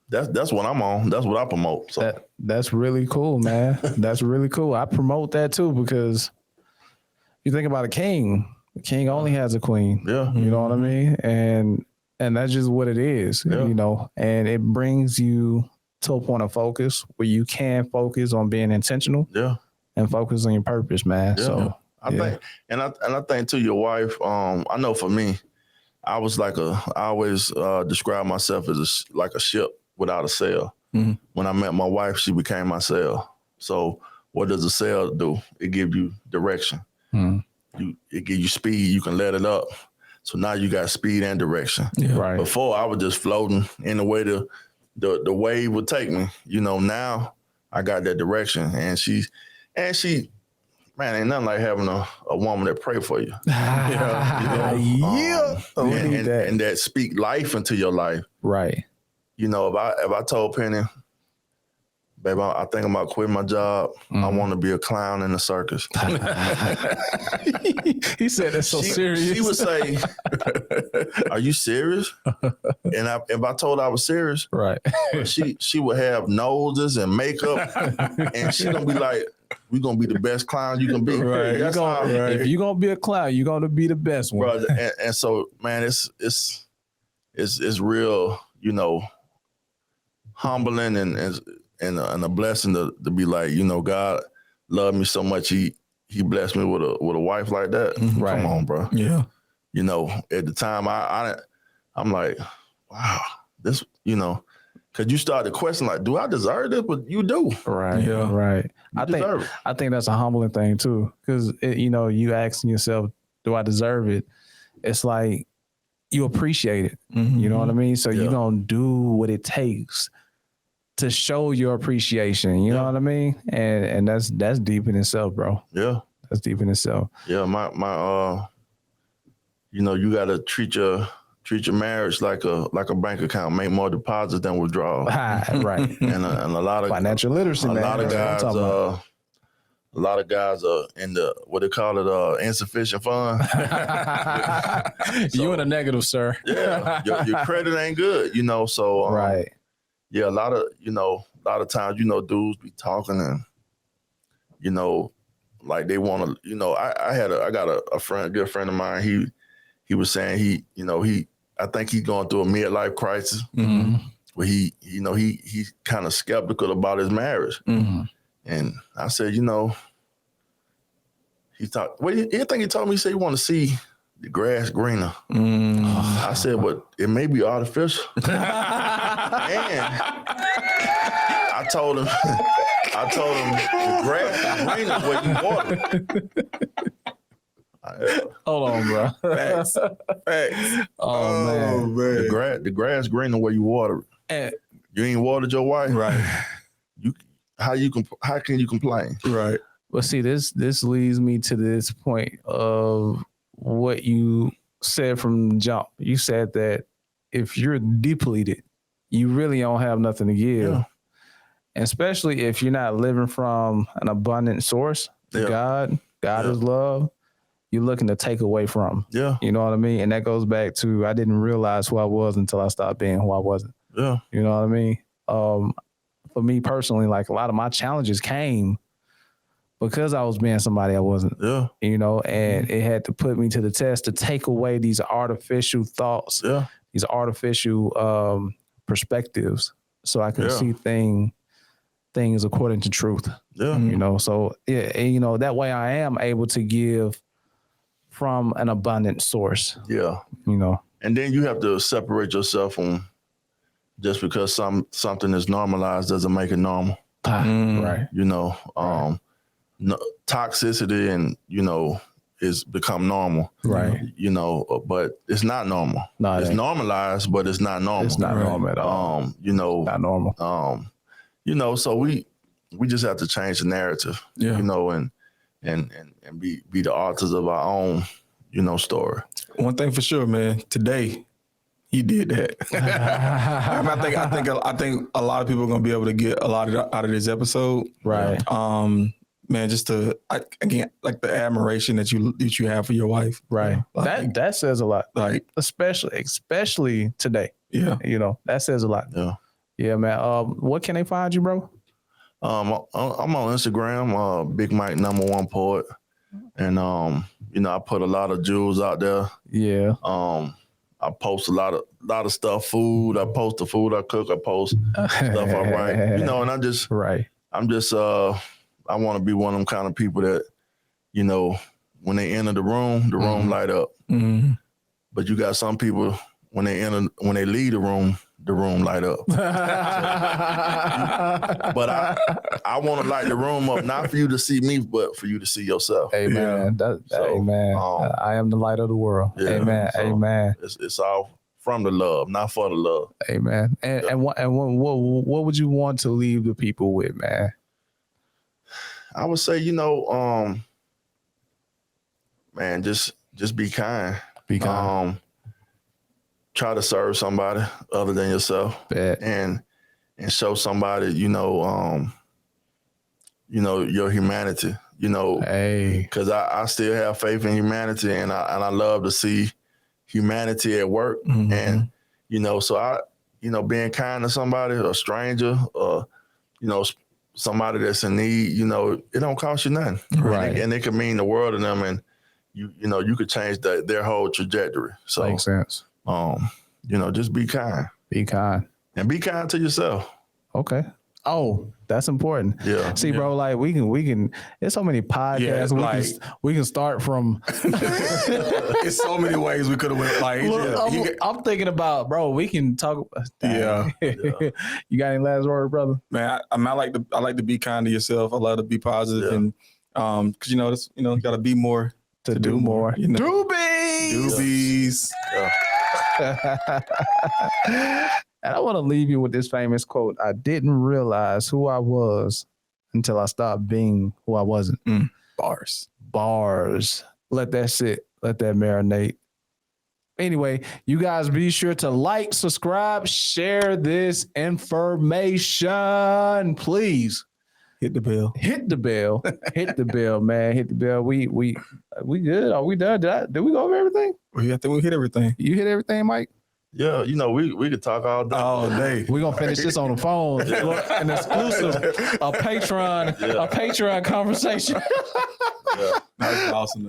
that's what I'm on. That's what I promote. So that's really cool, man. That's really cool. I promote that too, because you think about a king. The king only has a queen. Yeah. You know what I mean? And that's just what it is, and it brings you to a point of focus where you can focus on being intentional. Yeah. And focus on your purpose, man. Yeah. So I think, and I think too, your wife, I know for me, I was I always describe myself as like a ship without a sail. Mm-hmm. When I met my wife, she became my sail. So what does a sail do? It gives you direction. Mm-hmm. It gives you speed. You can let it up. So now you got speed and direction. Yeah. Right. Before I was just floating in the way the wave would take me. Now I got that direction, and she, man, ain't nothing like having a woman that pray for you. And that speak life into your life. Right. If I told Penny, babe, I think I'm about quitting my job. I want to be a clown in the circus. He said that's so serious. She would say, "Are you serious?" And if I told her I was serious, right, she would have noses and makeup, and she gonna be like, "We're gonna be the best clown you can be." Right. If you're gonna be a clown, you're gonna be the best one. Bro, and so, man, it's real, you know, humbling and a blessing to be like, you know, God loved me so much. He blessed me with a wife like that. Right. Come on, bro. Yeah. You know, at the time I'm like, wow, this, you know, because you start to question like, do I deserve this? But you do. Right. Yeah. Right. You deserve it. I think that's a humbling thing too, because you know, you asking yourself, do I deserve it? It's like you appreciate it. You know what I mean? So you're gonna do what it takes to show your appreciation. You know what I mean? And that's deep in itself, bro. Yeah. That's deep in itself. Yeah. My you know, you gotta treat your marriage like a bank account, make more deposits than withdrawals. Right. And a lot of financial literacy, man. A lot of guys are in the, what they call it, insufficient fund. You in a negative, sir. Yeah, your credit ain't good, you know. So right. Yeah, a lot of times, you know, dudes be talking and, you know, like they want to, you know, I got a good friend of mine. He was saying I think he's going through a midlife crisis where he's kind of skeptical about his marriage. And I said, you know, you think he told me? He said he want to see the grass greener. I said, but it may be artificial. And I told him the grass is greener where you water. Hold on, bro. Facts. Oh man. The grass greener where you water it. You ain't watered your wife, Right? How can you complain? Right. Well, see, this leads me to this point of what you said from the jump. You said that if you're depleted, you really don't have nothing to give. Yeah. And especially if you're not living from an abundant source, God is love, you're looking to take away from. Yeah. You know what I mean? And that goes back to, I didn't realize who I was until I started being who I wasn't. Yeah. You know what I mean? For me personally, like a lot of my challenges came because I was being somebody I wasn't. Yeah. You know, and it had to put me to the test to take away these artificial thoughts, these artificial perspectives, so I can see things according to truth. Yeah. You know, so you know, that way I am able to give from an abundant source. Yeah. You know. And then you have to separate yourself from, just because something is normalized doesn't make it normal. Right. You know, toxicity and, you know, is become normal. Right. You know, but it's not normal. No, it's normalized, but it's not normal. It's not normal at all. You know, not normal. You know, so we just have to change the narrative. Yeah. You know, and be the authors of our own, you know, story. One thing for sure, man. Today, he did that. I think a lot of people are gonna be able to get a lot out of this episode. Right. Man, just again, like the admiration that you have for your wife. Right. Like, that says a lot. Like especially today. Yeah. You know, that says a lot. Yeah. Yeah, man. What can they find you, bro? I'm on Instagram, Big Mike #1 Poet, and you know, I put a lot of jewels out there. Yeah. I post a lot of stuff, food. I post the food I cook. I post stuff I write. You know, and I'm just I want to be one of them kind of people that, you know, when they enter the room light up. Mm-hmm. But you got some people when they leave the room light up. But I want to light the room up, not for you to see me, but for you to see yourself. Amen. Amen. I am the light of the world. Yeah, amen. So amen. It's all from the love, not for the love. Amen. And what would you want to leave the people with, man? I would say, you know, man, just be kind. Be kind. Try to serve somebody other than yourself. Bet. And and show somebody, your humanity, because I still have faith in humanity, and I love to see humanity at work. Mm-hmm. And, so I, being kind to somebody, a stranger, somebody that's in need, it don't cost you nothing. Right. And it can mean the world to them, and you could change their whole trajectory. So makes sense. Just be kind. Be kind. And be kind to yourself. Okay. Oh, that's important. Yeah. See, bro, like we can. There's so many podcasts. We can start from. It's so many ways we could have went. Like, Look, I'm thinking about, bro. We can talk. Yeah. You got any last word, brother? Man, I like to be kind to yourself. I love to be positive, and because you got to be more to do more. Doobies. And I want to leave you with this famous quote. I didn't realize who I was until I stopped being who I wasn't. Bars. Let that sit. Let that marinate. Anyway, you guys be sure to like, subscribe, share this information. Please. Hit the bell. Hit the bell. Hit the bell, man. Hit the bell. We good? Are we done? Did we go over everything? I think we hit everything. You hit everything, Mike? Yeah, we could talk all day. We're gonna finish this on the phone. An exclusive, a Patreon conversation. That's awesome.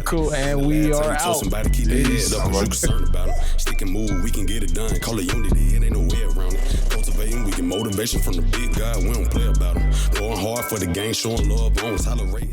Cool. And we are out. Somebody keep their head up, you concerned about them. Stick and move, we can get it done. Call it unity, it ain't no way around it. Cultivating, we get motivation from the big guy. We don't play about them. Going hard for the game, showing love, won't tolerate.